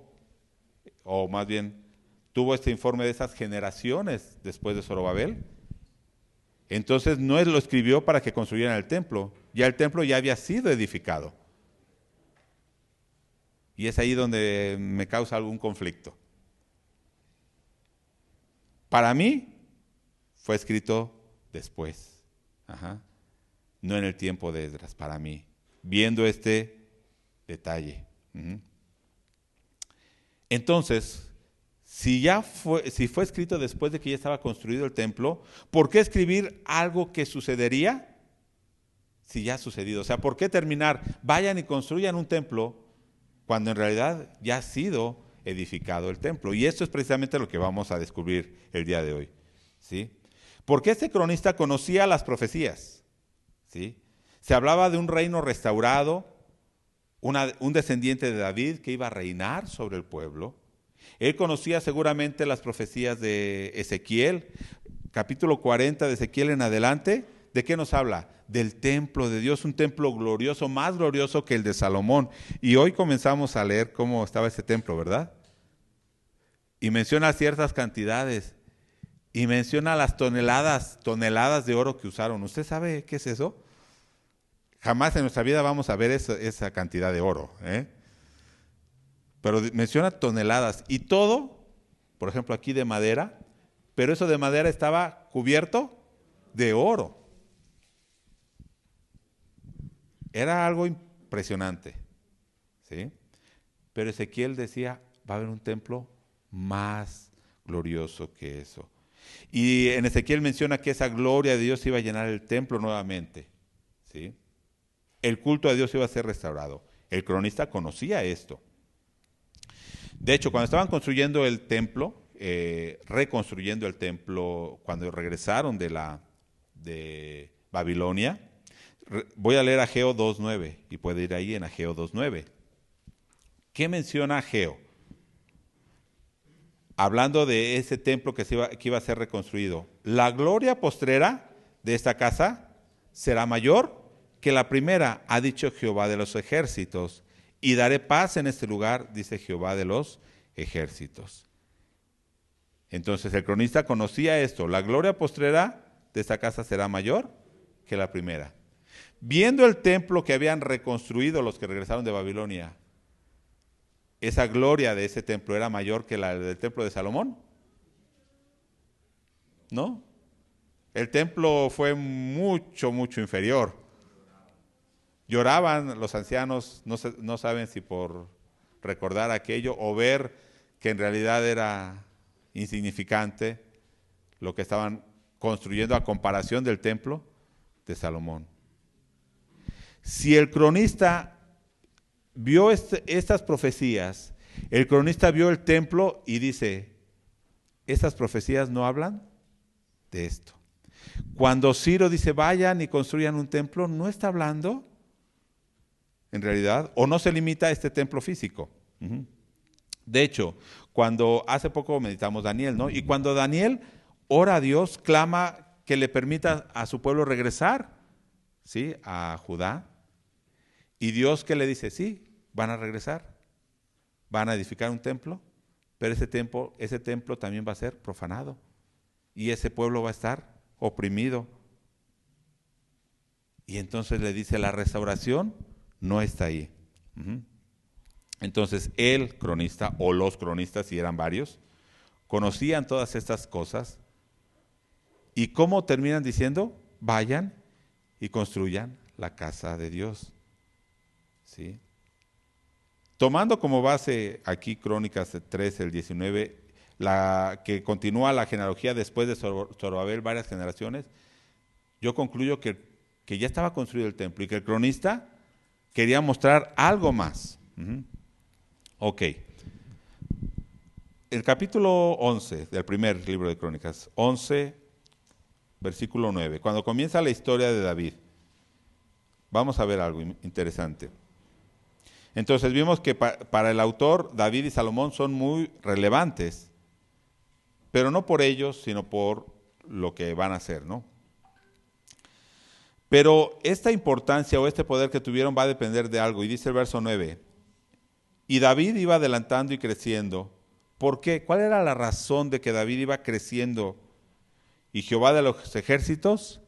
o más bien tuvo este informe de esas generaciones después de Zorobabel, entonces no lo escribió para que construyeran el templo, ya el templo ya había sido edificado. Y es ahí donde me causa algún conflicto. Para mí, fue escrito después. No en el tiempo de Esdras, para mí. Viendo este detalle. Entonces, si fue escrito después de que ya estaba construido el templo, ¿por qué escribir algo que sucedería si ya ha sucedido? O sea, ¿por qué terminar? Vayan y construyan un templo cuando en realidad ya ha sido edificado el templo. Y esto es precisamente lo que vamos a descubrir el día de hoy, ¿sí? Porque este cronista conocía las profecías, ¿sí? Se hablaba de un reino restaurado, un descendiente de David que iba a reinar sobre el pueblo. Él conocía seguramente las profecías de Ezequiel, capítulo 40 de Ezequiel en adelante, ¿De qué nos habla? Del templo de Dios, un templo glorioso, más glorioso que el de Salomón. Y hoy comenzamos a leer cómo estaba ese templo, ¿verdad? Y menciona ciertas cantidades. Y menciona las toneladas de oro que usaron. ¿Usted sabe qué es eso? Jamás en nuestra vida vamos a ver esa cantidad de oro, ¿eh? Pero menciona toneladas. Y todo, por ejemplo, aquí de madera, pero eso de madera estaba cubierto de oro. Era algo impresionante, ¿sí? Pero Ezequiel decía, va a haber un templo más glorioso que eso. Y en Ezequiel menciona que esa gloria de Dios iba a llenar el templo nuevamente, ¿sí? El culto a Dios iba a ser restaurado. El cronista conocía esto. De hecho, cuando estaban construyendo el templo, reconstruyendo el templo, cuando regresaron de Babilonia, voy a leer Ageo 2.9 y puede ir ahí en Ageo 2.9. ¿Qué menciona Ageo? Hablando de ese templo que iba a ser reconstruido. La gloria postrera de esta casa será mayor que la primera, ha dicho Jehová de los ejércitos, y daré paz en este lugar, dice Jehová de los ejércitos. Entonces el cronista conocía esto, la gloria postrera de esta casa será mayor que la primera. Viendo el templo que habían reconstruido los que regresaron de Babilonia, ¿esa gloria de ese templo era mayor que la del templo de Salomón? ¿No? El templo fue mucho, mucho inferior. Lloraban los ancianos, no saben si por recordar aquello o ver que en realidad era insignificante lo que estaban construyendo a comparación del templo de Salomón. Si el cronista vio estas profecías, el cronista vio el templo y dice, estas profecías no hablan de esto. Cuando Ciro dice, vayan y construyan un templo, no está hablando, en realidad, o no se limita a este templo físico. De hecho, cuando hace poco meditamos Daniel, ¿no? Y cuando Daniel ora a Dios, clama que le permita a su pueblo regresar, ¿sí? A Judá. Y Dios, ¿qué le dice? Sí, van a regresar, van a edificar un templo, pero ese templo también va a ser profanado y ese pueblo va a estar oprimido. Y entonces le dice, la restauración no está ahí. Entonces el cronista o los cronistas, si eran varios, conocían todas estas cosas. ¿Y cómo terminan diciendo? Vayan y construyan la casa de Dios. ¿Sí? Tomando como base aquí Crónicas 3, el 19, la que continúa la genealogía después de Zorobabel, varias generaciones, yo concluyo que ya estaba construido el templo y que el cronista quería mostrar algo más. Ok. El capítulo 11 del primer libro de Crónicas, 11, versículo 9, cuando comienza la historia de David, vamos a ver algo interesante. Entonces vimos que para el autor David y Salomón son muy relevantes, pero no por ellos, sino por lo que van a hacer, ¿no? Pero esta importancia o este poder que tuvieron va a depender de algo, y dice el verso 9, y David iba adelantando y creciendo. ¿Por qué? ¿Cuál era la razón de que David iba creciendo y Jehová de los ejércitos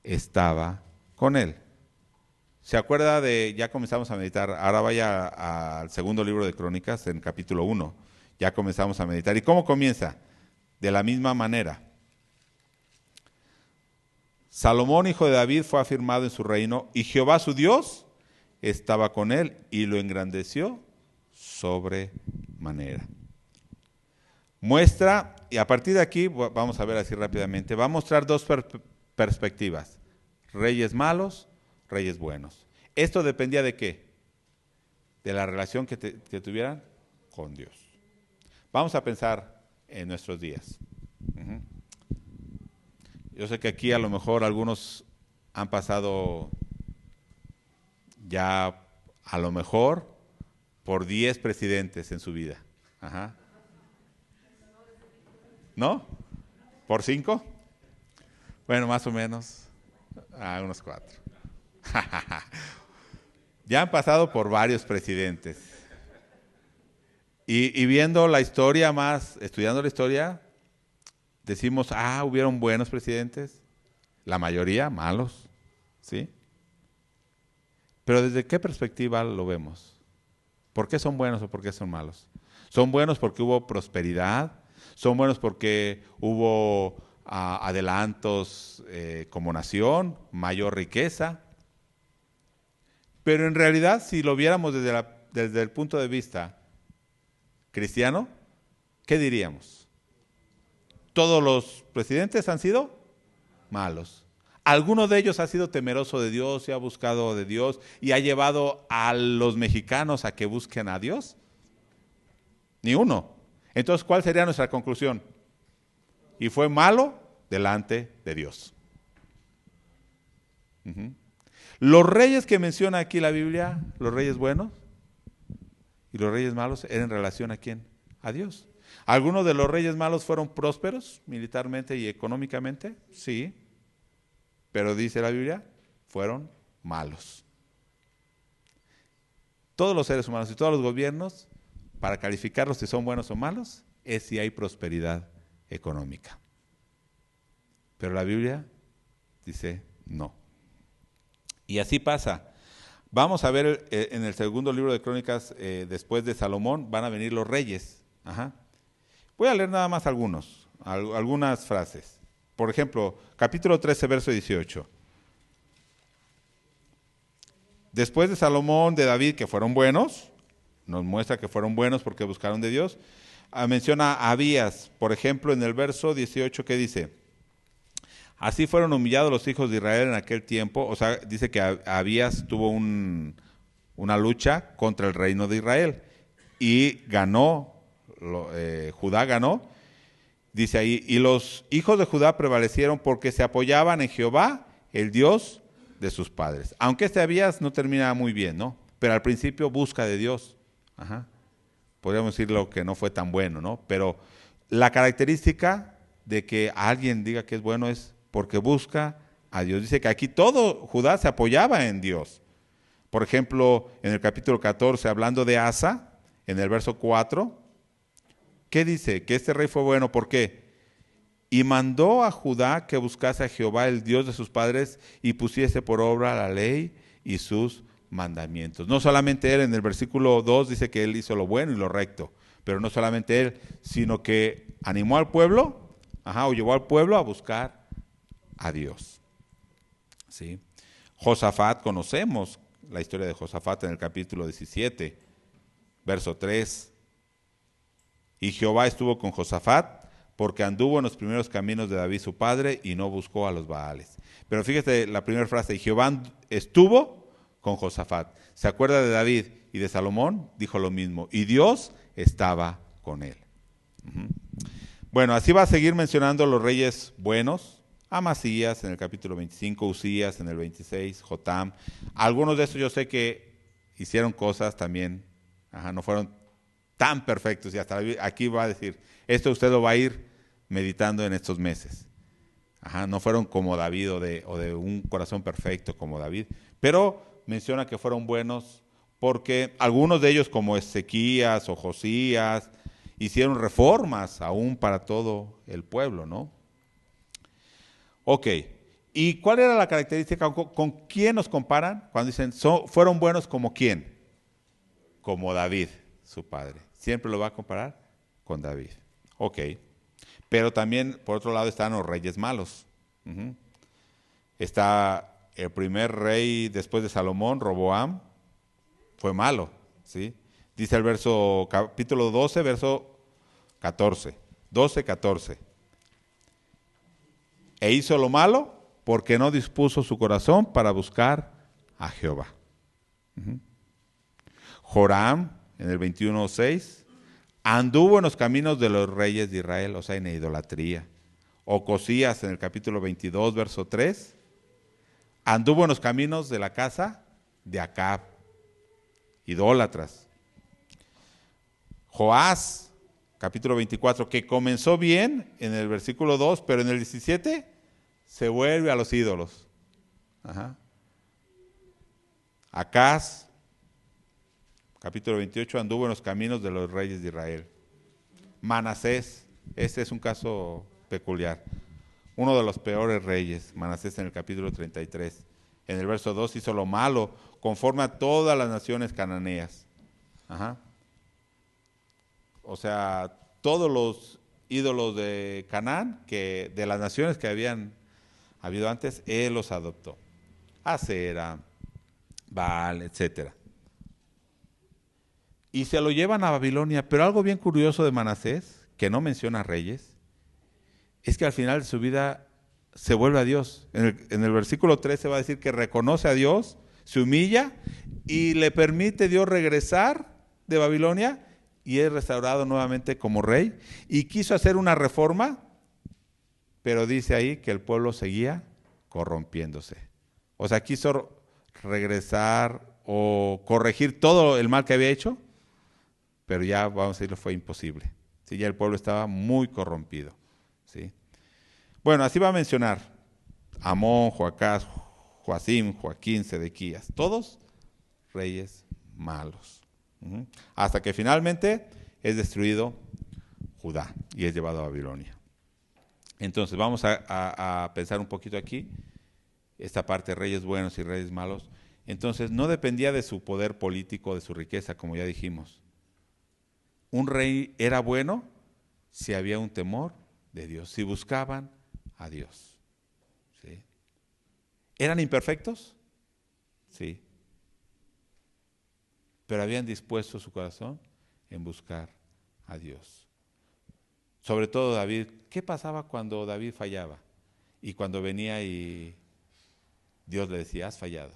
estaba con él? ¿Se acuerda de, ya comenzamos a meditar, ahora vaya al segundo libro de Crónicas, en capítulo 1, ya comenzamos a meditar. ¿Y cómo comienza? De la misma manera. Salomón, hijo de David, fue afirmado en su reino, y Jehová su Dios estaba con él, y lo engrandeció sobremanera. Muestra, y a partir de aquí, vamos a ver así rápidamente, va a mostrar dos perspectivas, reyes malos, reyes buenos. ¿Esto dependía de qué? De la relación que tuvieran con Dios. Vamos a pensar en nuestros días. Yo sé que aquí a lo mejor algunos han pasado ya a lo mejor por 10 presidentes en su vida. Ajá. ¿No? ¿Por 5? Bueno, más o menos. Unos 4. Ya han pasado por varios presidentes. Y viendo la historia más, estudiando la historia, decimos, hubieron buenos presidentes, la mayoría malos, ¿sí? Pero ¿desde qué perspectiva lo vemos? ¿Por qué son buenos o por qué son malos? ¿Son buenos porque hubo prosperidad? ¿Son buenos porque hubo adelantos como nación, mayor riqueza? Pero en realidad, si lo viéramos desde el punto de vista cristiano, ¿qué diríamos? Todos los presidentes han sido malos. ¿Alguno de ellos ha sido temeroso de Dios y ha buscado de Dios y ha llevado a los mexicanos a que busquen a Dios? Ni uno. Entonces, ¿cuál sería nuestra conclusión? Y fue malo delante de Dios. Los reyes que menciona aquí la Biblia, los reyes buenos y los reyes malos, ¿eran en relación a quién? A Dios. ¿Algunos de los reyes malos fueron prósperos militarmente y económicamente? Sí. Pero dice la Biblia, fueron malos. Todos los seres humanos y todos los gobiernos, para calificarlos si son buenos o malos, es si hay prosperidad económica. Pero la Biblia dice no. Y así pasa. Vamos a ver en el segundo libro de Crónicas, después de Salomón, van a venir los reyes. Voy a leer nada más algunas frases. Por ejemplo, capítulo 13, verso 18. Después de Salomón, de David, que fueron buenos, nos muestra que fueron buenos porque buscaron de Dios. Menciona a Abías, por ejemplo, en el verso 18, que dice: así fueron humillados los hijos de Israel en aquel tiempo. O sea, dice que Abías tuvo una lucha contra el reino de Israel y ganó, Judá ganó. Dice ahí, y los hijos de Judá prevalecieron porque se apoyaban en Jehová, el Dios de sus padres. Aunque Abías no termina muy bien, ¿no? Pero al principio busca de Dios. Podríamos decirlo que no fue tan bueno, ¿no? Pero la característica de que alguien diga que es bueno es porque busca a Dios. Dice que aquí todo Judá se apoyaba en Dios. Por ejemplo, en el capítulo 14, hablando de Asa, en el verso 4, ¿qué dice? Que este rey fue bueno, ¿por qué? Y mandó a Judá que buscase a Jehová, el Dios de sus padres, y pusiese por obra la ley y sus mandamientos. No solamente él, en el versículo 2 dice que él hizo lo bueno y lo recto, pero no solamente él, sino que animó al pueblo, o llevó al pueblo a buscar a Dios. ¿Sí? Josafat, conocemos la historia de Josafat en el capítulo 17, verso 3. Y Jehová estuvo con Josafat, porque anduvo en los primeros caminos de David su padre, y no buscó a los Baales. Pero fíjate la primera frase, y Jehová estuvo con Josafat. ¿Se acuerda de David y de Salomón? Dijo lo mismo, y Dios estaba con él. Bueno, así va a seguir mencionando los reyes buenos. Amasías en el capítulo 25, Usías en el 26, Jotam. Algunos de estos yo sé que hicieron cosas también, no fueron tan perfectos, y hasta aquí va a decir, esto usted lo va a ir meditando en estos meses. No fueron como David o de un corazón perfecto como David, pero menciona que fueron buenos porque algunos de ellos, como Ezequías o Josías, hicieron reformas aún para todo el pueblo, ¿no? Ok, ¿y cuál era la característica? ¿Con quién nos comparan? Cuando dicen, ¿fueron buenos como quién? Como David, su padre. Siempre lo va a comparar con David. Ok. Pero también, por otro lado, están los reyes malos. Está el primer rey después de Salomón, Roboam, fue malo, ¿sí? Dice el capítulo 12, verso 14. 12, 14. E hizo lo malo porque no dispuso su corazón para buscar a Jehová. Joram, en el 21:6, anduvo en los caminos de los reyes de Israel, o sea, en idolatría. Ocosías, en el capítulo 22, verso 3, anduvo en los caminos de la casa de Acab, idólatras. Joás, capítulo 24, que comenzó bien en el versículo 2, pero en el 17 se vuelve a los ídolos. Ajá. Acaz, capítulo 28, anduvo en los caminos de los reyes de Israel. Manasés, este es un caso peculiar. Uno de los peores reyes, Manasés, en el capítulo 33. En el verso 2 hizo lo malo conforme a todas las naciones cananeas. Ajá. O sea, todos los ídolos de Canaán, que de las naciones que habían habido antes, él los adoptó. Acera, Baal, etcétera. Y se lo llevan a Babilonia, pero algo bien curioso de Manasés, que no menciona reyes, es que al final de su vida se vuelve a Dios. En el versículo 13 va a decir que reconoce a Dios, se humilla y le permite Dios regresar de Babilonia y es restaurado nuevamente como rey. Y quiso hacer una reforma, pero dice ahí que el pueblo seguía corrompiéndose. O sea, quiso regresar o corregir todo el mal que había hecho, pero ya, vamos a decirlo, fue imposible. ¿Sí? Ya el pueblo estaba muy corrompido. ¿Sí? Bueno, así va a mencionar Amón, Joacás, Joacim, Joaquín, Sedequías, todos reyes malos. Hasta que finalmente es destruido Judá y es llevado a Babilonia. Entonces vamos a pensar un poquito aquí, esta parte, reyes buenos y reyes malos. Entonces no dependía de su poder político, de su riqueza, como ya dijimos. Un rey era bueno si había un temor de Dios, si buscaban a Dios. ¿Sí? ¿Eran imperfectos? Sí. Pero habían dispuesto su corazón en buscar a Dios. Sobre todo David. ¿Qué pasaba cuando David fallaba? Y cuando venía y Dios le decía, has fallado.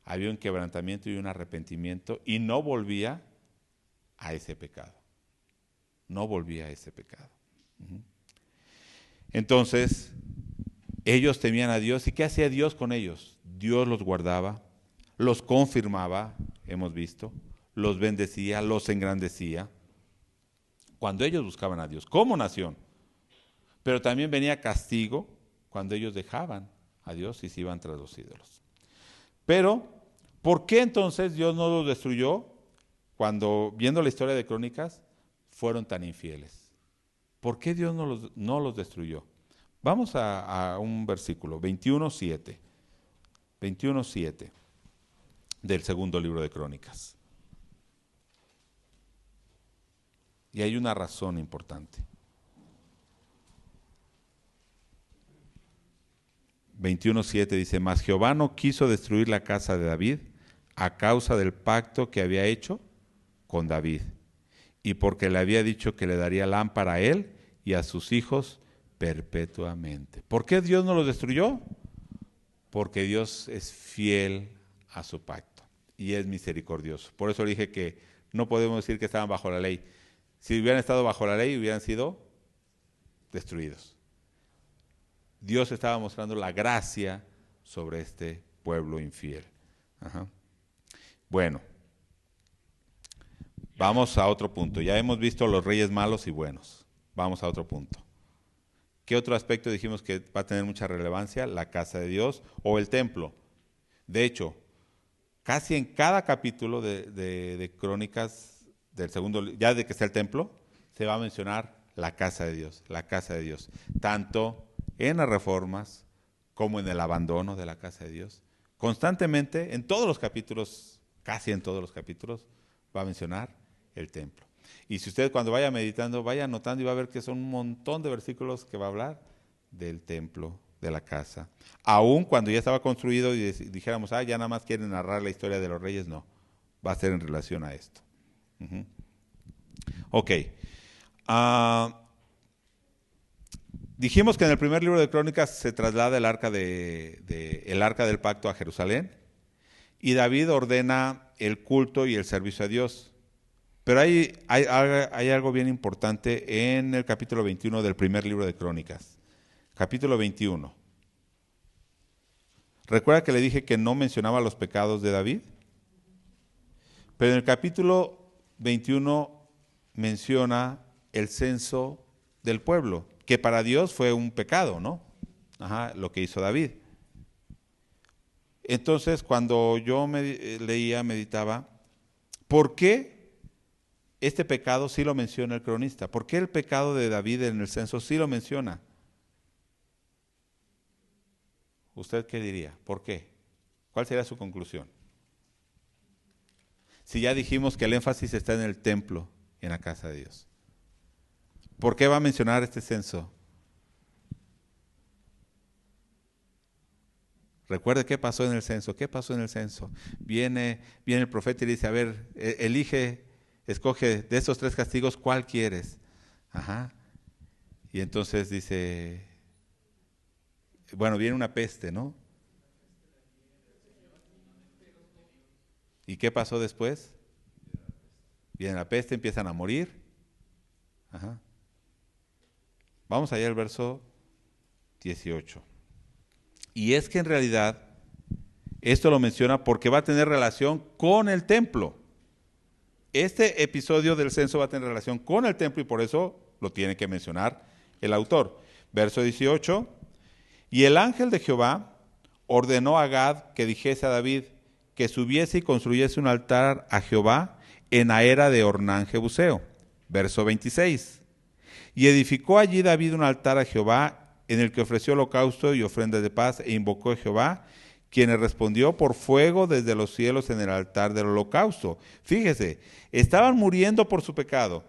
Había un quebrantamiento y un arrepentimiento y no volvía a ese pecado. No volvía a ese pecado. Entonces, ellos temían a Dios. ¿Y qué hacía Dios con ellos? Dios los guardaba, los confirmaba, hemos visto, los bendecía, los engrandecía. Cuando ellos buscaban a Dios como nación. Pero también venía castigo cuando ellos dejaban a Dios y se iban tras los ídolos. Pero, ¿por qué entonces Dios no los destruyó cuando, viendo la historia de Crónicas, fueron tan infieles? ¿Por qué Dios no los destruyó? Vamos a un versículo, 21:7. 21:7 del segundo libro de Crónicas. Y hay una razón importante. 21:7 dice, mas Jehová no quiso destruir la casa de David a causa del pacto que había hecho con David, y porque le había dicho que le daría lámpara a él y a sus hijos perpetuamente. ¿Por qué Dios no los destruyó? Porque Dios es fiel a su pacto y es misericordioso. Por eso dije que no podemos decir que estaban bajo la ley. Si hubieran estado bajo la ley, hubieran sido destruidos. Dios estaba mostrando la gracia sobre este pueblo infiel. Ajá. Bueno, vamos a otro punto. Ya hemos visto los reyes malos y buenos. Vamos a otro punto. ¿Qué otro aspecto dijimos que va a tener mucha relevancia? La casa de Dios o el templo. De hecho, casi en cada capítulo de Crónicas del segundo, ya de que está el templo, se va a mencionar la casa de Dios, la casa de Dios. Tanto en las reformas como en el abandono de la casa de Dios. Constantemente, en todos los capítulos, casi en todos los capítulos, va a mencionar el templo. Y si usted cuando vaya meditando, vaya anotando y va a ver que son un montón de versículos que va a hablar del templo, de la casa. Aún cuando ya estaba construido y dijéramos, ya nada más quieren narrar la historia de los reyes, no. Va a ser en relación a esto. Ok. Dijimos que en el primer libro de Crónicas se traslada el arca del pacto a Jerusalén y David ordena el culto y el servicio a Dios. Pero hay algo bien importante en el capítulo 21 del primer libro de Crónicas. Capítulo 21. ¿Recuerda que le dije que no mencionaba los pecados de David? Pero en el capítulo 21 menciona el censo del pueblo, que para Dios fue un pecado, ¿no? Lo que hizo David. Entonces, cuando yo leía, meditaba, ¿por qué este pecado sí lo menciona el cronista? ¿Por qué el pecado de David en el censo sí lo menciona? ¿Usted qué diría? ¿Por qué? ¿Cuál sería su conclusión? Si ya dijimos que el énfasis está en el templo, en la casa de Dios. ¿Por qué va a mencionar este censo? Recuerde qué pasó en el censo. ¿Qué pasó en el censo? Viene el profeta y le dice, a ver, escoge de estos 3 castigos, ¿cuál quieres? Ajá. Y entonces dice, bueno, viene una peste, ¿no? ¿Y qué pasó después? Viene la peste, empiezan a morir. Ajá. Vamos allá al verso 18. Y es que en realidad esto lo menciona porque va a tener relación con el templo. Este episodio del censo va a tener relación con el templo y por eso lo tiene que mencionar el autor. Verso 18. Y el ángel de Jehová ordenó a Gad que dijese a David que subiese y construyese un altar a Jehová en la era de Ornán Jebuseo. Verso 26. Y edificó allí David un altar a Jehová en el que ofreció holocausto y ofrenda de paz e invocó a Jehová, quien le respondió por fuego desde los cielos en el altar del holocausto. Fíjese, estaban muriendo por su pecado.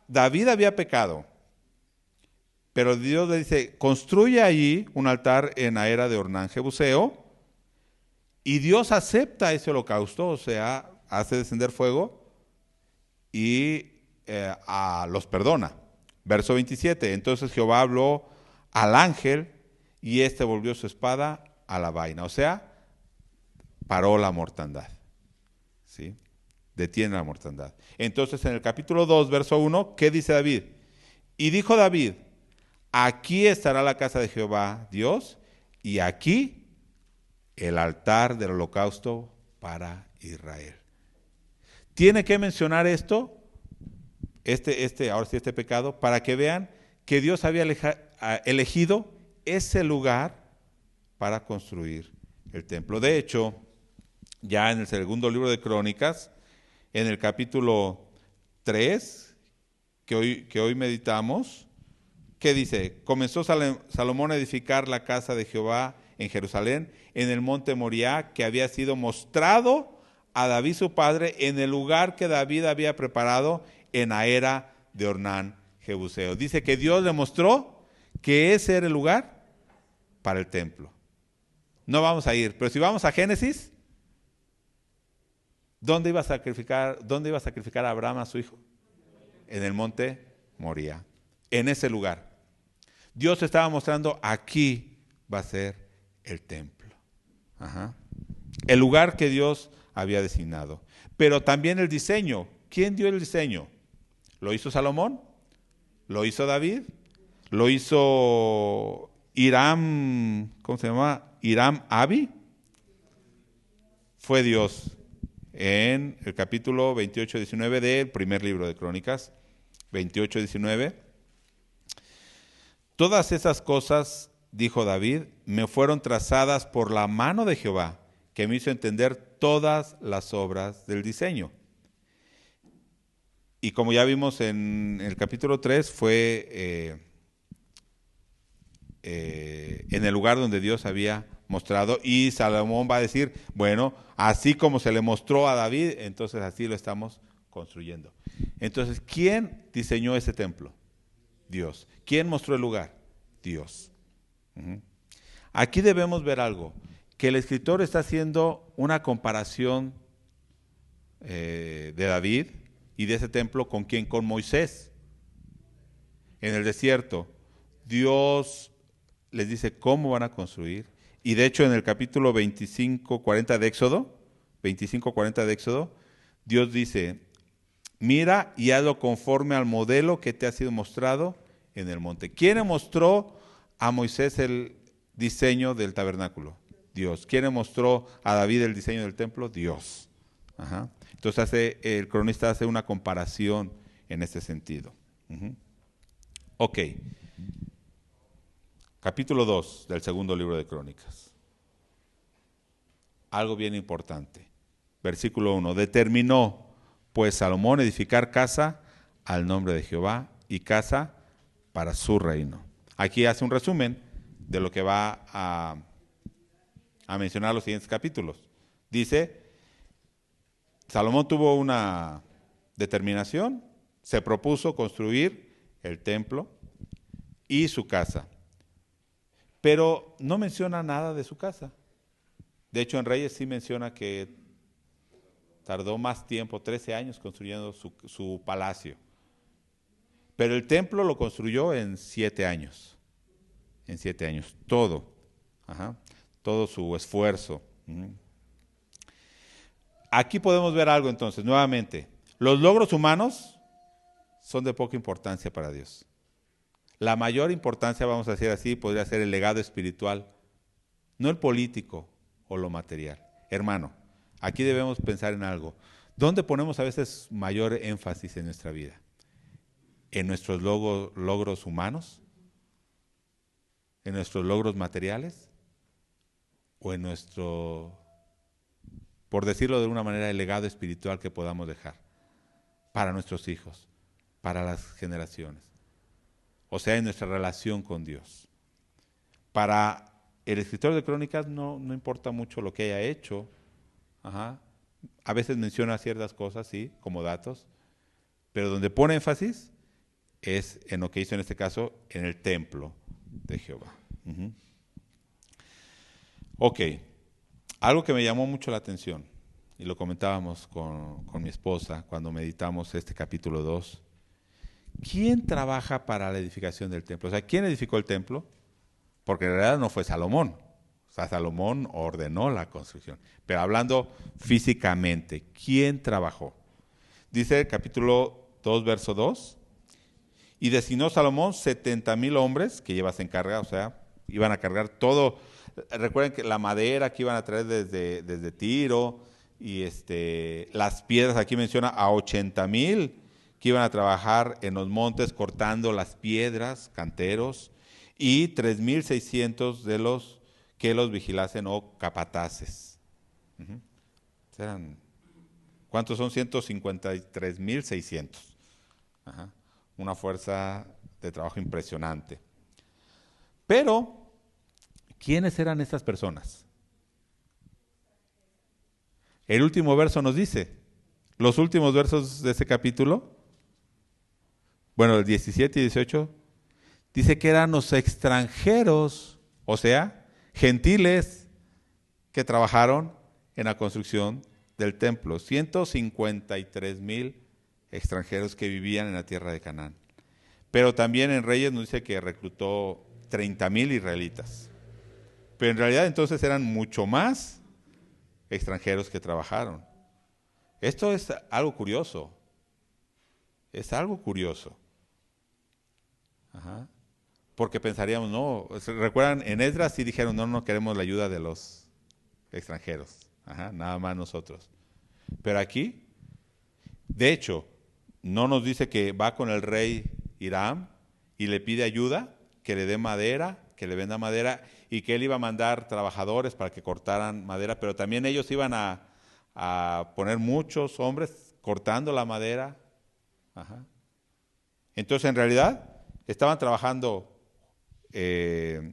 David había pecado, pero Dios le dice, construye allí un altar en la era de Ornán Jebuseo, y Dios acepta ese holocausto, o sea, hace descender fuego y los perdona. Verso 27, entonces Jehová habló al ángel y éste volvió su espada a la vaina, o sea, paró la mortandad, ¿sí? Detiene la mortandad. Entonces en el capítulo 2, verso 1, ¿qué dice David? Y dijo David, aquí estará la casa de Jehová Dios y aquí el altar del holocausto para Israel. Tiene que mencionar esto, ahora sí, este pecado, para que vean que Dios había elegido ese lugar para construir el templo. De hecho, ya en el segundo libro de Crónicas, en el capítulo 3, que hoy meditamos, ¿qué dice? Comenzó Salomón a edificar la casa de Jehová en Jerusalén, en el monte Moriah, que había sido mostrado a David su padre, en el lugar que David había preparado en la era de Ornán Jebuseo. Dice que Dios le mostró que ese era el lugar para el templo. No vamos a ir, pero si vamos a Génesis, ¿dónde iba a sacrificar a Abraham a su hijo? En el monte Moriah, en ese lugar. Dios estaba mostrando, aquí va a ser el templo. Ajá. El lugar que Dios había designado. Pero también el diseño. ¿Quién dio el diseño? ¿Lo hizo Salomón? ¿Lo hizo David? ¿Lo hizo Hiram? ¿Cómo se llama? Hiram Abi. Fue Dios. En el capítulo 28-19 del primer libro de Crónicas. 28-19. Todas esas cosas, dijo David, me fueron trazadas por la mano de Jehová, que me hizo entender todas las obras del diseño. Y como ya vimos en el capítulo 3, fue en el lugar donde Dios había mostrado, y Salomón va a decir, bueno, así como se le mostró a David, entonces así lo estamos construyendo. Entonces, ¿quién diseñó ese templo? Dios. ¿Quién mostró el lugar? Dios. Aquí debemos ver algo, que el escritor está haciendo una comparación de David y de ese templo, ¿con quién? Con Moisés. En el desierto, Dios les dice cómo van a construir, y de hecho en el capítulo 25-40 de Éxodo, Dios dice, mira y hazlo conforme al modelo que te ha sido mostrado en el monte. ¿Quién mostró a Moisés el diseño del tabernáculo? Dios. ¿Quién mostró a David el diseño del templo? Dios. Ajá. Entonces el cronista hace una comparación en este sentido. Ok. Capítulo 2 del segundo libro de Crónicas. algo bien importante. Versículo 1, determinó pues Salomón edificar casa al nombre de Jehová y casa para su reino. Aquí hace un resumen de lo que va a mencionar los siguientes capítulos. Dice, Salomón tuvo una determinación, se propuso construir el templo y su casa, pero no menciona nada de su casa. De hecho, en Reyes sí menciona que tardó más tiempo, 13 años, construyendo su palacio. Pero el templo lo construyó en 7 años. En 7 años, todo. Todo su esfuerzo. Aquí podemos ver algo entonces, nuevamente. Los logros humanos son de poca importancia para Dios. La mayor importancia, vamos a decir así, podría ser el legado espiritual, no el político o lo material. Hermano, aquí debemos pensar en algo. ¿Dónde ponemos a veces mayor énfasis en nuestra vida? ¿En nuestros logros humanos? ¿En nuestros logros materiales? ¿O en nuestro, por decirlo de alguna manera, el legado espiritual que podamos dejar para nuestros hijos, para las generaciones? O sea, en nuestra relación con Dios. Para el escritor de Crónicas no importa mucho lo que haya hecho. A veces menciona ciertas cosas, sí, como datos, pero donde pone énfasis es en lo que hizo en este caso en el templo de Jehová. Ok, algo que me llamó mucho la atención, y lo comentábamos con mi esposa cuando meditamos este capítulo 2. ¿Quién trabaja para la edificación del templo? O sea, ¿quién edificó el templo? Porque en realidad no fue Salomón. O sea, Salomón ordenó la construcción. Pero hablando físicamente, ¿quién trabajó? Dice el capítulo 2, verso 2. Y designó Salomón 70,000 hombres que llevasen carga, o sea, iban a cargar todo. Recuerden que la madera que iban a traer desde Tiro y las piedras, aquí menciona a 80,000 que iban a trabajar en los montes cortando las piedras, canteros, y 3,600 de los que los vigilasen o capataces. ¿Cuántos son? 153,600. Una fuerza de trabajo impresionante. Pero, ¿quiénes eran estas personas? El último verso nos dice, los últimos versos de ese capítulo, bueno, el 17 y 18, dice que eran los extranjeros, o sea, gentiles que trabajaron en la construcción del templo. 153,000 extranjeros que vivían en la tierra de Canaán. Pero también en Reyes nos dice que reclutó 30,000 israelitas. Pero en realidad entonces eran mucho más extranjeros que trabajaron. Esto es algo curioso. Es algo curioso. Porque pensaríamos, no, recuerdan, en Esdras sí dijeron, no queremos la ayuda de los extranjeros, nada más nosotros. Pero aquí, de hecho, no nos dice que va con el rey Hiram y le pide ayuda, que le dé madera, que le venda madera, y que él iba a mandar trabajadores para que cortaran madera, pero también ellos iban a poner muchos hombres cortando la madera. Entonces, en realidad, estaban trabajando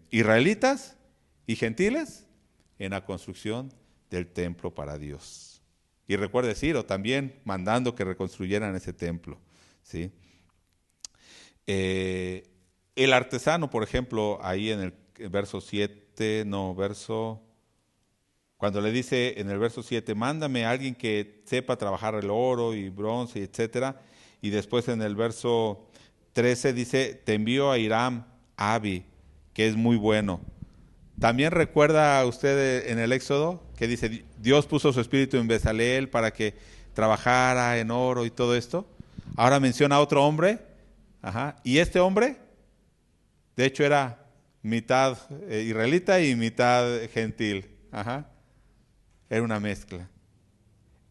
israelitas y gentiles en la construcción del templo para Dios. Y recuerde Ciro también mandando que reconstruyeran ese templo, ¿sí? El artesano, por ejemplo, ahí en el verso 7, cuando le dice en el verso 7, mándame a alguien que sepa trabajar el oro y bronce, etcétera, y después en el verso 13 dice, te envío a Hiram Abi, que es muy bueno. También recuerda usted en el Éxodo que dice, Dios puso su espíritu en Bezaleel para que trabajara en oro y todo esto. Ahora menciona a otro hombre, y este hombre, de hecho era mitad israelita y mitad gentil. Era una mezcla.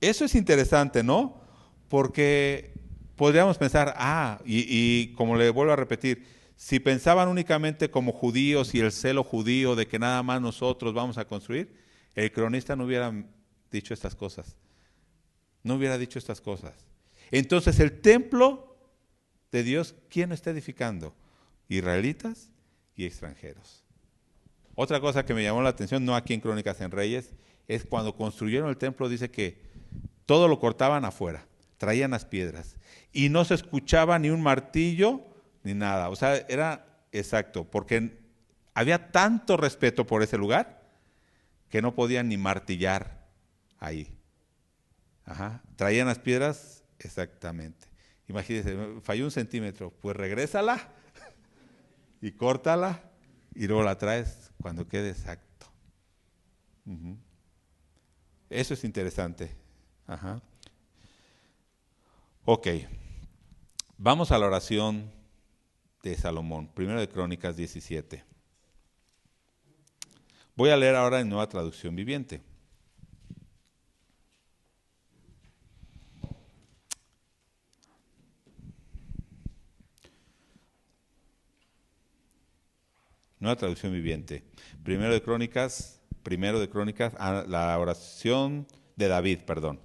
Eso es interesante, ¿no? Porque podríamos pensar, y como le vuelvo a repetir, si pensaban únicamente como judíos y el celo judío de que nada más nosotros vamos a construir, el cronista no hubiera dicho estas cosas. No hubiera dicho estas cosas. Entonces el templo de Dios, ¿quién lo está edificando? Israelitas y extranjeros. Otra cosa que me llamó la atención, no aquí en Crónicas en Reyes, es cuando construyeron el templo, dice que todo lo cortaban afuera, traían las piedras y no se escuchaba ni un martillo ni nada. O sea, era exacto, porque había tanto respeto por ese lugar que no podían ni martillar ahí. Ajá. Traían las piedras exactamente. Imagínense, falló 1 centímetro, pues regrésala y córtala y luego la traes cuando quede exacto. Uh-huh. Eso es interesante. Ajá. Ok, vamos a la oración de Salomón, primero de Crónicas 17. Voy a leer ahora en Nueva Traducción Viviente. Nueva Traducción Viviente. Primero de Crónicas, la oración de David, perdón.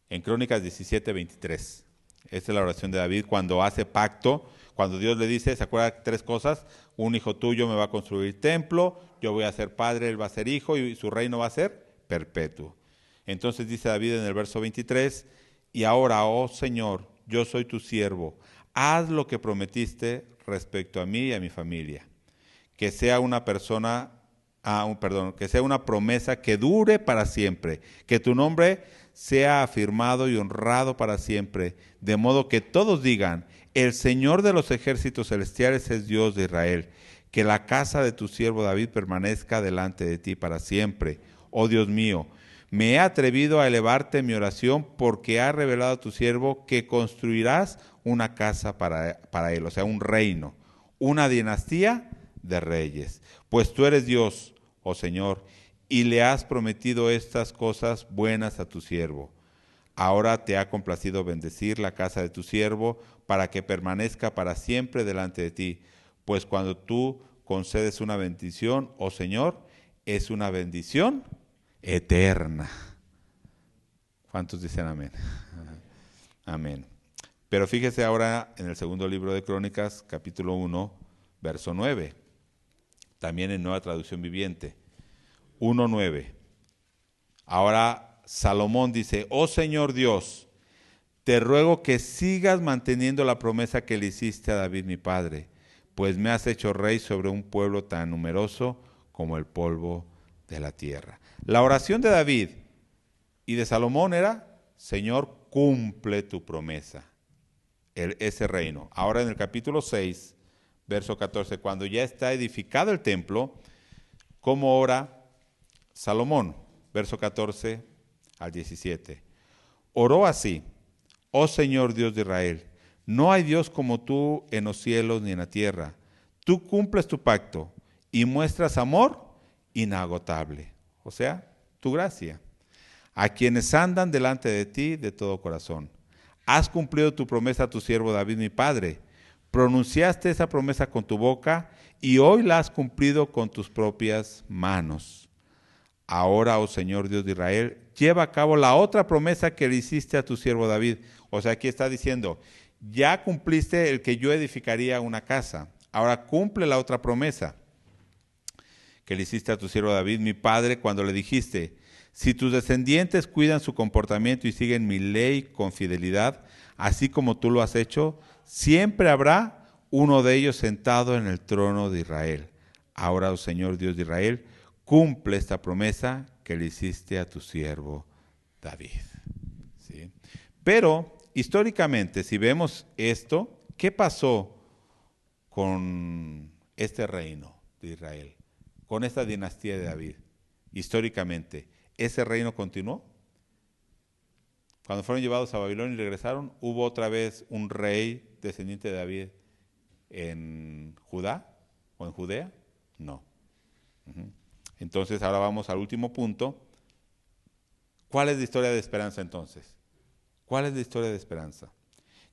En Crónicas 17, 23. Esta es la oración de David cuando hace pacto, cuando Dios le dice, ¿se acuerdan 3 cosas? Un hijo tuyo me va a construir templo, yo voy a ser padre, él va a ser hijo y su reino va a ser perpetuo. Entonces dice David en el verso 23, y ahora, oh Señor, yo soy tu siervo, haz lo que prometiste respecto a mí y a mi familia. Que sea una promesa que dure para siempre, que tu nombre sea afirmado y honrado para siempre, de modo que todos digan, el Señor de los ejércitos celestiales es Dios de Israel, que la casa de tu siervo David permanezca delante de ti para siempre. Oh Dios mío, me he atrevido a elevarte en mi oración porque ha revelado a tu siervo que construirás una casa para él, o sea, un reino, una dinastía de reyes. Pues tú eres Dios, oh Señor, y le has prometido estas cosas buenas a tu siervo. Ahora te ha complacido bendecir la casa de tu siervo para que permanezca para siempre delante de ti. Pues cuando tú concedes una bendición, oh Señor, es una bendición eterna. ¿Cuántos dicen amén? Amén. Pero fíjese ahora en el segundo libro de Crónicas, capítulo 1, verso 9. También en Nueva Traducción Viviente. 1:9. Ahora Salomón dice, oh Señor Dios, te ruego que sigas manteniendo la promesa que le hiciste a David mi padre, pues me has hecho rey sobre un pueblo tan numeroso como el polvo de la tierra. La oración de David y de Salomón era, Señor, cumple tu promesa, ese reino. Ahora en el capítulo 6, verso 14, cuando ya está edificado el templo, ¿cómo ora Salomón? Verso 14 al 17. Oró así, oh Señor Dios de Israel, no hay Dios como tú en los cielos ni en la tierra. Tú cumples tu pacto y muestras amor inagotable, o sea, tu gracia, a quienes andan delante de ti de todo corazón. Has cumplido tu promesa a tu siervo David mi padre. Pronunciaste esa promesa con tu boca y hoy la has cumplido con tus propias manos. Ahora, oh Señor Dios de Israel, lleva a cabo la otra promesa que le hiciste a tu siervo David. O sea, aquí está diciendo, ya cumpliste el que yo edificaría una casa. Ahora cumple la otra promesa que le hiciste a tu siervo David, mi padre, cuando le dijiste, si tus descendientes cuidan su comportamiento y siguen mi ley con fidelidad, así como tú lo has hecho, siempre habrá uno de ellos sentado en el trono de Israel. Ahora, oh Señor Dios de Israel, cumple esta promesa que le hiciste a tu siervo David. ¿Sí? Pero, históricamente, si vemos esto, ¿qué pasó con este reino de Israel? Con esta dinastía de David, históricamente. ¿Ese reino continuó? Cuando fueron llevados a Babilonia y regresaron, ¿hubo otra vez un rey descendiente de David en Judá o en Judea? No. Entonces ahora vamos al último punto. ¿Cuál es la historia de esperanza entonces? ¿Cuál es la historia de esperanza?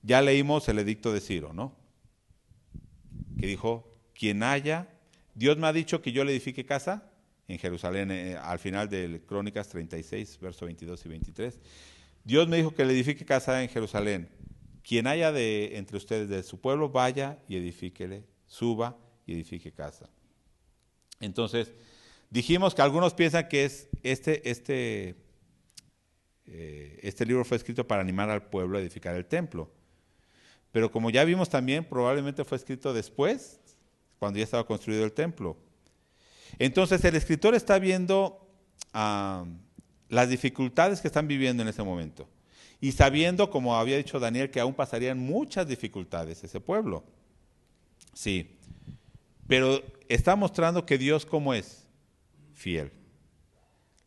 Ya leímos el edicto de Ciro, ¿no? Que dijo, quien haya, Dios me ha dicho que yo le edifique casa, en Jerusalén, al final de Crónicas 36, versos 22 y 23. Dios me dijo que le edifique casa en Jerusalén. Quien haya entre ustedes de su pueblo, vaya y edifíquele, suba y edifique casa. Entonces, dijimos que algunos piensan que es este libro fue escrito para animar al pueblo a edificar el templo. Pero como ya vimos también, probablemente fue escrito después, cuando ya estaba construido el templo. Entonces el escritor está viendo las dificultades que están viviendo en ese momento. Y sabiendo, como había dicho Daniel, que aún pasarían muchas dificultades ese pueblo. Sí, pero está mostrando que Dios, ¿cómo es? Fiel.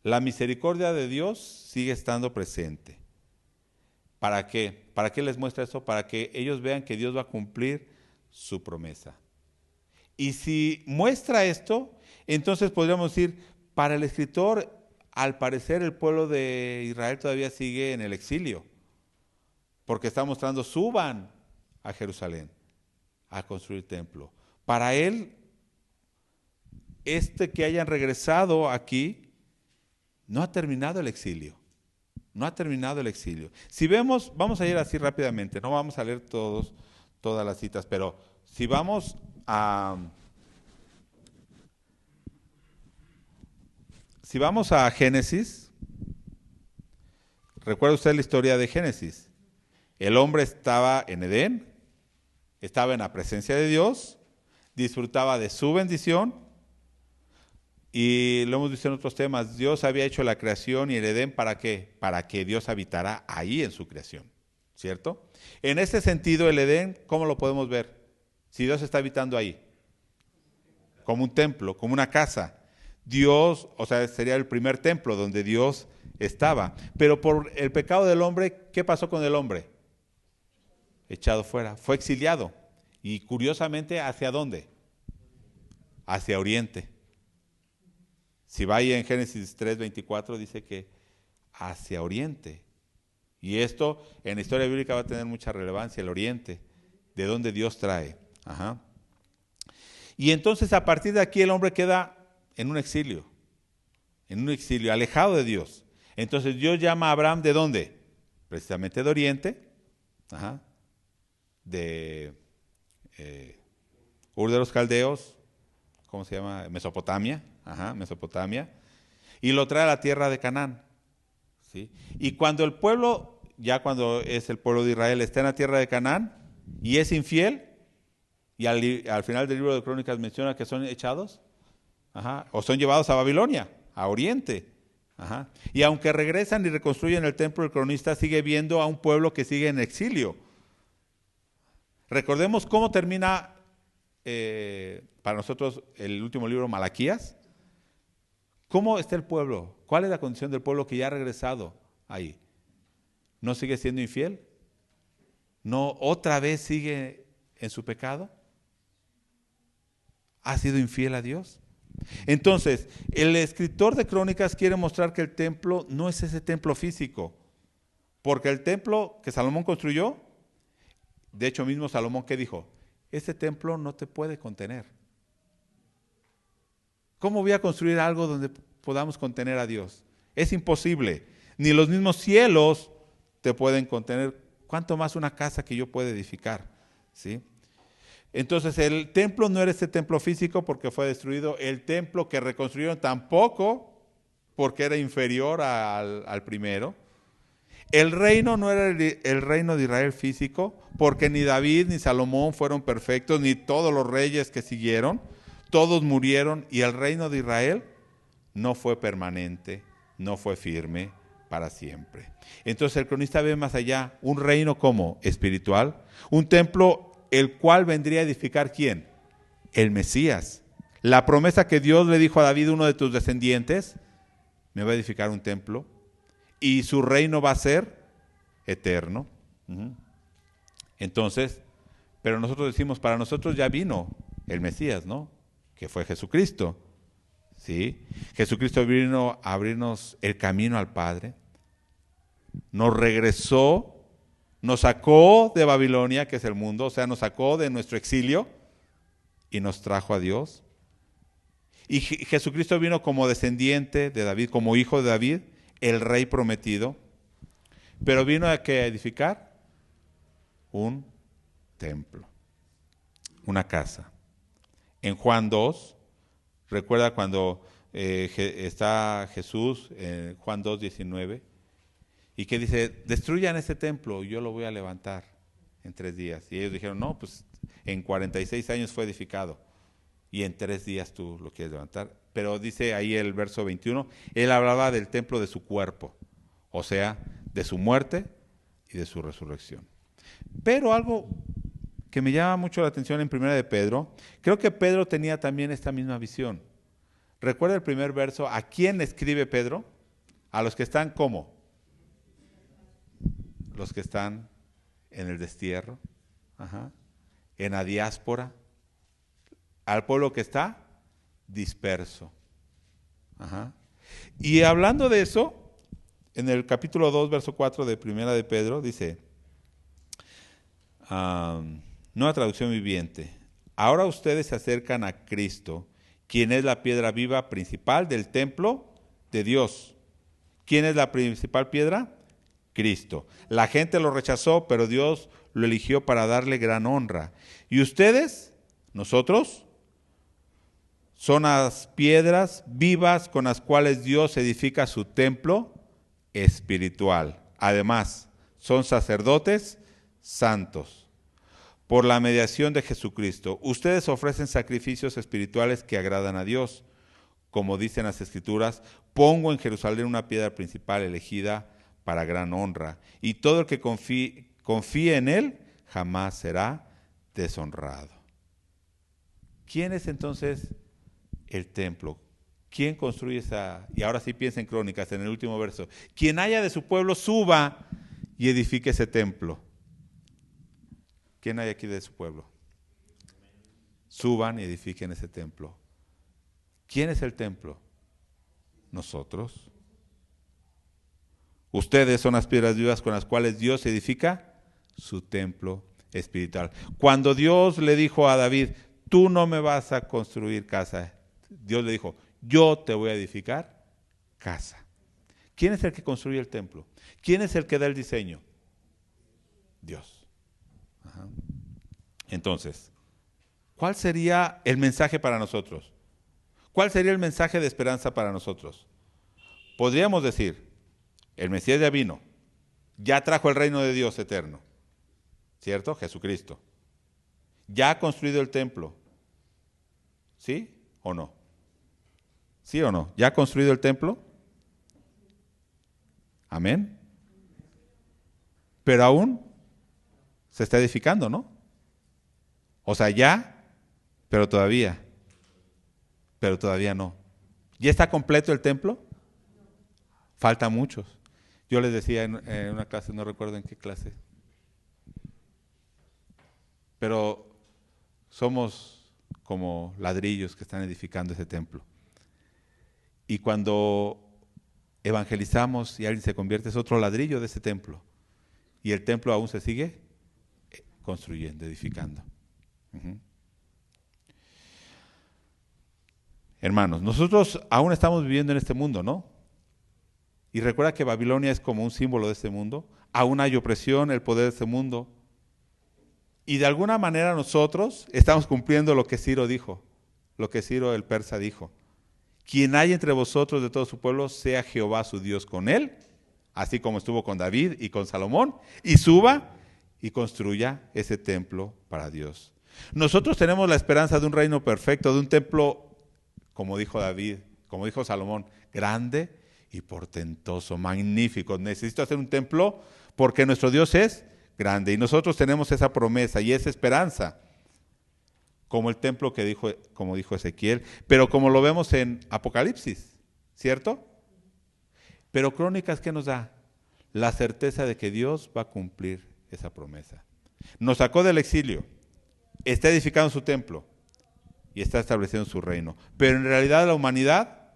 La misericordia de Dios sigue estando presente. ¿Para qué? ¿Para qué les muestra eso? Para que ellos vean que Dios va a cumplir su promesa. Y si muestra esto, entonces podríamos decir, para el escritor, al parecer el pueblo de Israel todavía sigue en el exilio, porque está mostrando, suban a Jerusalén a construir templo. Para él, que hayan regresado aquí, no ha terminado el exilio. No ha terminado el exilio. Si vemos, vamos a ir así rápidamente, no vamos a leer todas las citas, pero si vamos a Génesis, ¿recuerda usted la historia de Génesis? El hombre estaba en Edén, estaba en la presencia de Dios, disfrutaba de su bendición, y lo hemos visto en otros temas, Dios había hecho la creación y el Edén, ¿para qué? Para que Dios habitara ahí en su creación, ¿cierto? En ese sentido, el Edén, ¿cómo lo podemos ver? Si Dios está habitando ahí, como un templo, como una casa. Dios, o sea, sería el primer templo donde Dios estaba. Pero por el pecado del hombre, ¿qué pasó con el hombre? Echado fuera, fue exiliado. Y curiosamente, ¿hacia dónde? Hacia Oriente. Si va ahí en Génesis 3:24, dice que hacia Oriente. Y esto en la historia bíblica va a tener mucha relevancia, el Oriente, de donde Dios trae. Ajá. Y entonces a partir de aquí el hombre queda en un exilio, alejado de Dios. Entonces Dios llama a Abraham, ¿de dónde? Precisamente de Oriente, ajá, de Ur de los Caldeos, ¿cómo se llama? Mesopotamia, ajá, Mesopotamia, y lo trae a la tierra de Canaán, ¿sí? Y cuando el pueblo, ya cuando es el pueblo de Israel, está en la tierra de Canaán y es infiel, y al final del libro de Crónicas menciona que son echados, ajá, o son llevados a Babilonia, a Oriente. Ajá. Y aunque regresan y reconstruyen el templo, el cronista sigue viendo a un pueblo que sigue en exilio. Recordemos cómo termina para nosotros el último libro, Malaquías. ¿Cómo está el pueblo? ¿Cuál es la condición del pueblo que ya ha regresado ahí? ¿No sigue siendo infiel? ¿No otra vez sigue en su pecado? ¿Ha sido infiel a Dios? Entonces, el escritor de Crónicas quiere mostrar que el templo no es ese templo físico, porque el templo que Salomón construyó, de hecho mismo Salomón, ¿qué dijo? Este templo no te puede contener. ¿Cómo voy a construir algo donde podamos contener a Dios? Es imposible. Ni los mismos cielos te pueden contener, cuánto más una casa que yo pueda edificar, ¿sí? Entonces el templo no era este templo físico porque fue destruido, el templo que reconstruyeron tampoco porque era inferior al primero. El reino no era el reino de Israel físico porque ni David ni Salomón fueron perfectos, ni todos los reyes que siguieron, todos murieron y el reino de Israel no fue permanente, no fue firme para siempre. Entonces el cronista ve más allá, un reino como espiritual, un templo el cual vendría a edificar ¿quién? El Mesías. La promesa que Dios le dijo a David, uno de tus descendientes, me va a edificar un templo y su reino va a ser eterno. Entonces, pero nosotros decimos, para nosotros ya vino el Mesías, ¿no? Que fue Jesucristo. ¿Sí? Jesucristo vino a abrirnos el camino al Padre, nos regresó, nos sacó de Babilonia, que es el mundo, o sea, nos sacó de nuestro exilio y nos trajo a Dios. Y Jesucristo vino como descendiente de David, como hijo de David, el rey prometido. Pero vino a edificar un templo, una casa. En Juan 2, recuerda cuando está Jesús en Juan 2, 19, y que dice, destruyan ese templo, yo lo voy a levantar en 3 días. Y ellos dijeron, no, pues en 46 años fue edificado, y en 3 días tú lo quieres levantar. Pero dice ahí el verso 21, él hablaba del templo de su cuerpo, o sea, de su muerte y de su resurrección. Pero algo que me llama mucho la atención en 1 de Pedro, creo que Pedro tenía también esta misma visión. Recuerda el primer verso, ¿a quién escribe Pedro? A los que están ¿cómo? Los que están en el destierro, en la diáspora, al pueblo que está disperso. Y hablando de eso, en el capítulo 2, verso 4 de 1 de Pedro, dice, nueva traducción viviente, ahora ustedes se acercan a Cristo, quien es la piedra viva principal del templo de Dios. ¿Quién es la principal piedra? Cristo. La gente lo rechazó, pero Dios lo eligió para darle gran honra. ¿Y ustedes? ¿Nosotros? Son las piedras vivas con las cuales Dios edifica su templo espiritual. Además, son sacerdotes santos. Por la mediación de Jesucristo, ustedes ofrecen sacrificios espirituales que agradan a Dios. Como dicen las Escrituras, pongo en Jerusalén una piedra principal elegida para gran honra, y todo el que confíe en Él jamás será deshonrado. ¿Quién es entonces el templo? ¿Quién construye esa? Y ahora sí piensa en Crónicas, en el último verso. Quien haya de su pueblo suba y edifique ese templo. ¿Quién hay aquí de su pueblo? Suban y edifiquen ese templo. ¿Quién es el templo? Nosotros. Ustedes son las piedras vivas con las cuales Dios edifica su templo espiritual. Cuando Dios le dijo a David, tú no me vas a construir casa, Dios le dijo, yo te voy a edificar casa. ¿Quién es el que construye el templo? ¿Quién es el que da el diseño? Dios. Entonces, ¿cuál sería el mensaje para nosotros? ¿Cuál sería el mensaje de esperanza para nosotros? Podríamos decir, el Mesías ya vino, ya trajo el reino de Dios eterno, ¿cierto? Jesucristo. Ya ha construido el templo, ¿sí o no? ¿Sí o no? ¿Ya ha construido el templo? Amén. Pero aún se está edificando, ¿no? O sea, ya, pero todavía no. ¿Ya está completo el templo? Faltan muchos. Yo les decía en una clase, no recuerdo en qué clase, pero somos como ladrillos que están edificando ese templo. Y cuando evangelizamos y alguien se convierte, es otro ladrillo de ese templo. Y el templo aún se sigue construyendo, edificando. Hermanos, nosotros aún estamos viviendo en este mundo, ¿no? Y recuerda que Babilonia es como un símbolo de este mundo. Aún hay opresión, el poder de este mundo. Y de alguna manera nosotros estamos cumpliendo lo que Ciro dijo, lo que Ciro el persa dijo. Quien hay entre vosotros de todo su pueblo, sea Jehová su Dios con él, así como estuvo con David y con Salomón, y suba y construya ese templo para Dios. Nosotros tenemos la esperanza de un reino perfecto, de un templo, como dijo David, como dijo Salomón, grande y portentoso, magnífico. Necesito hacer un templo porque nuestro Dios es grande y nosotros tenemos esa promesa y esa esperanza, como el templo que dijo, como dijo Ezequiel, pero como lo vemos en Apocalipsis, ¿cierto? Pero Crónicas, ¿qué nos da? La certeza de que Dios va a cumplir esa promesa. Nos sacó del exilio, está edificando su templo y está estableciendo su reino. Pero en realidad la humanidad,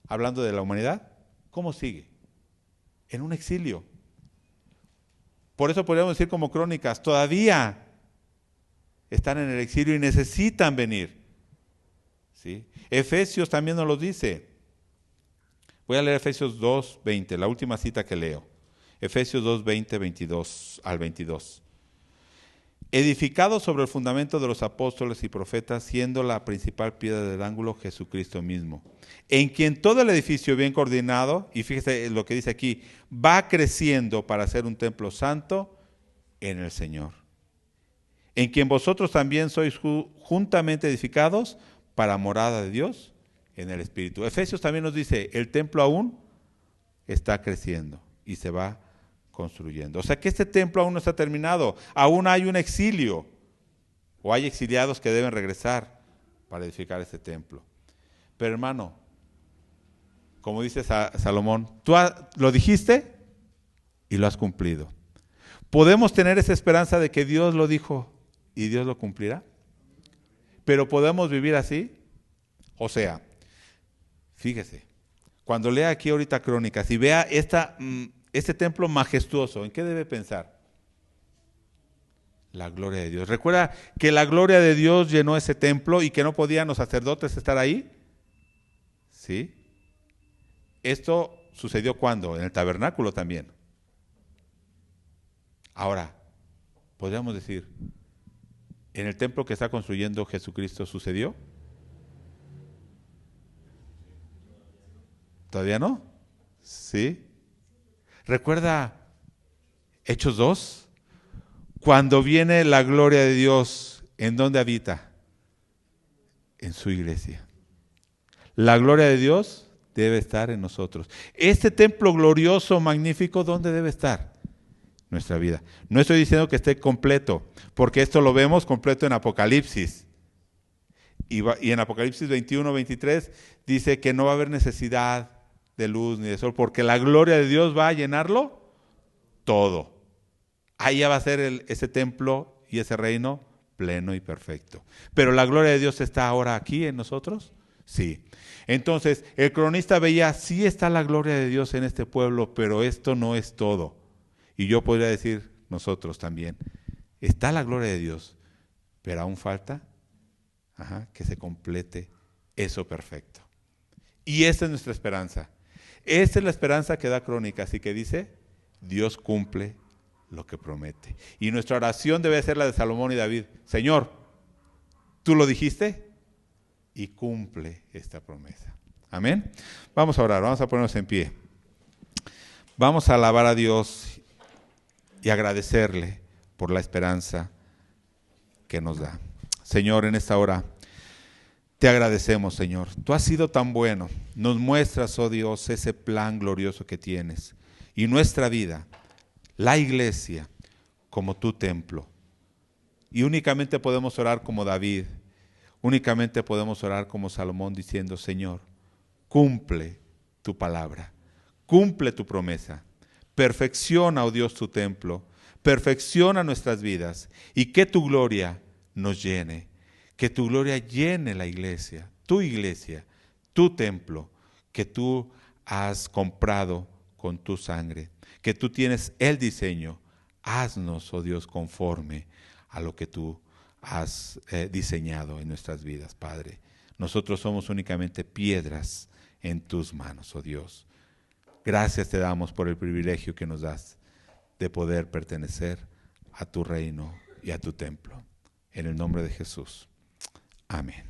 hablando de la humanidad, ¿cómo sigue? En un exilio. Por eso podríamos decir como Crónicas, todavía están en el exilio y necesitan venir. ¿sí? Efesios también nos lo dice. Voy a leer Efesios 2:20, la última cita que leo. Efesios 2:20, 22 al 22. Edificado sobre el fundamento de los apóstoles y profetas, siendo la principal piedra del ángulo Jesucristo mismo, en quien todo el edificio bien coordinado, y fíjese lo que dice aquí, va creciendo para ser un templo santo en el Señor, en quien vosotros también sois juntamente edificados para morada de Dios en el Espíritu. Efesios también nos dice, el templo aún está creciendo y se va construyendo. O sea que este templo aún no está terminado, aún hay un exilio, o hay exiliados que deben regresar para edificar este templo. Pero hermano, como dice Salomón, tú lo dijiste y lo has cumplido. ¿Podemos tener esa esperanza de que Dios lo dijo y Dios lo cumplirá? ¿Pero podemos vivir así? O sea, fíjese, cuando lea aquí ahorita Crónicas y vea este templo majestuoso, ¿en qué debe pensar? La gloria de Dios. ¿Recuerda que la gloria de Dios llenó ese templo y que no podían los sacerdotes estar ahí? ¿Sí? Esto sucedió ¿cuándo? En el tabernáculo también. Ahora, podríamos decir, ¿en el templo que está construyendo Jesucristo sucedió? ¿Todavía no? ¿Sí? ¿Recuerda Hechos 2? Cuando viene la gloria de Dios, ¿en dónde habita? En su iglesia. La gloria de Dios debe estar en nosotros. Este templo glorioso, magnífico, ¿dónde debe estar? Nuestra vida. No estoy diciendo que esté completo, porque esto lo vemos completo en Apocalipsis. Y en Apocalipsis 21, 23 dice que no va a haber necesidad de luz ni de sol, porque la gloria de Dios va a llenarlo todo. Ahí ya va a ser ese templo y ese reino pleno y perfecto. Pero la gloria de Dios está ahora aquí en nosotros. Sí. Entonces, el cronista veía, sí está la gloria de Dios en este pueblo, pero esto no es todo. Y yo podría decir, nosotros también, está la gloria de Dios, pero aún falta que se complete eso perfecto. Y esta es nuestra esperanza. Esta es la esperanza que da Crónicas y que dice, Dios cumple lo que promete. Y nuestra oración debe ser la de Salomón y David. Señor, tú lo dijiste y cumple esta promesa. Amén. Vamos a orar, vamos a ponernos en pie. Vamos a alabar a Dios y agradecerle por la esperanza que nos da. Señor, en esta hora te agradecemos, Señor. Tú has sido tan bueno. Nos muestras, oh Dios, ese plan glorioso que tienes. Y nuestra vida, la iglesia, como tu templo. Y únicamente podemos orar como David. Únicamente podemos orar como Salomón diciendo, Señor, cumple tu palabra. Cumple tu promesa. Perfecciona, oh Dios, tu templo. Perfecciona nuestras vidas. Y que tu gloria nos llene. Que tu gloria llene la iglesia, tu templo, que tú has comprado con tu sangre, que tú tienes el diseño. Haznos, oh Dios, conforme a lo que tú has diseñado en nuestras vidas, Padre. Nosotros somos únicamente piedras en tus manos, oh Dios. Gracias te damos por el privilegio que nos das de poder pertenecer a tu reino y a tu templo. En el nombre de Jesús. Amén.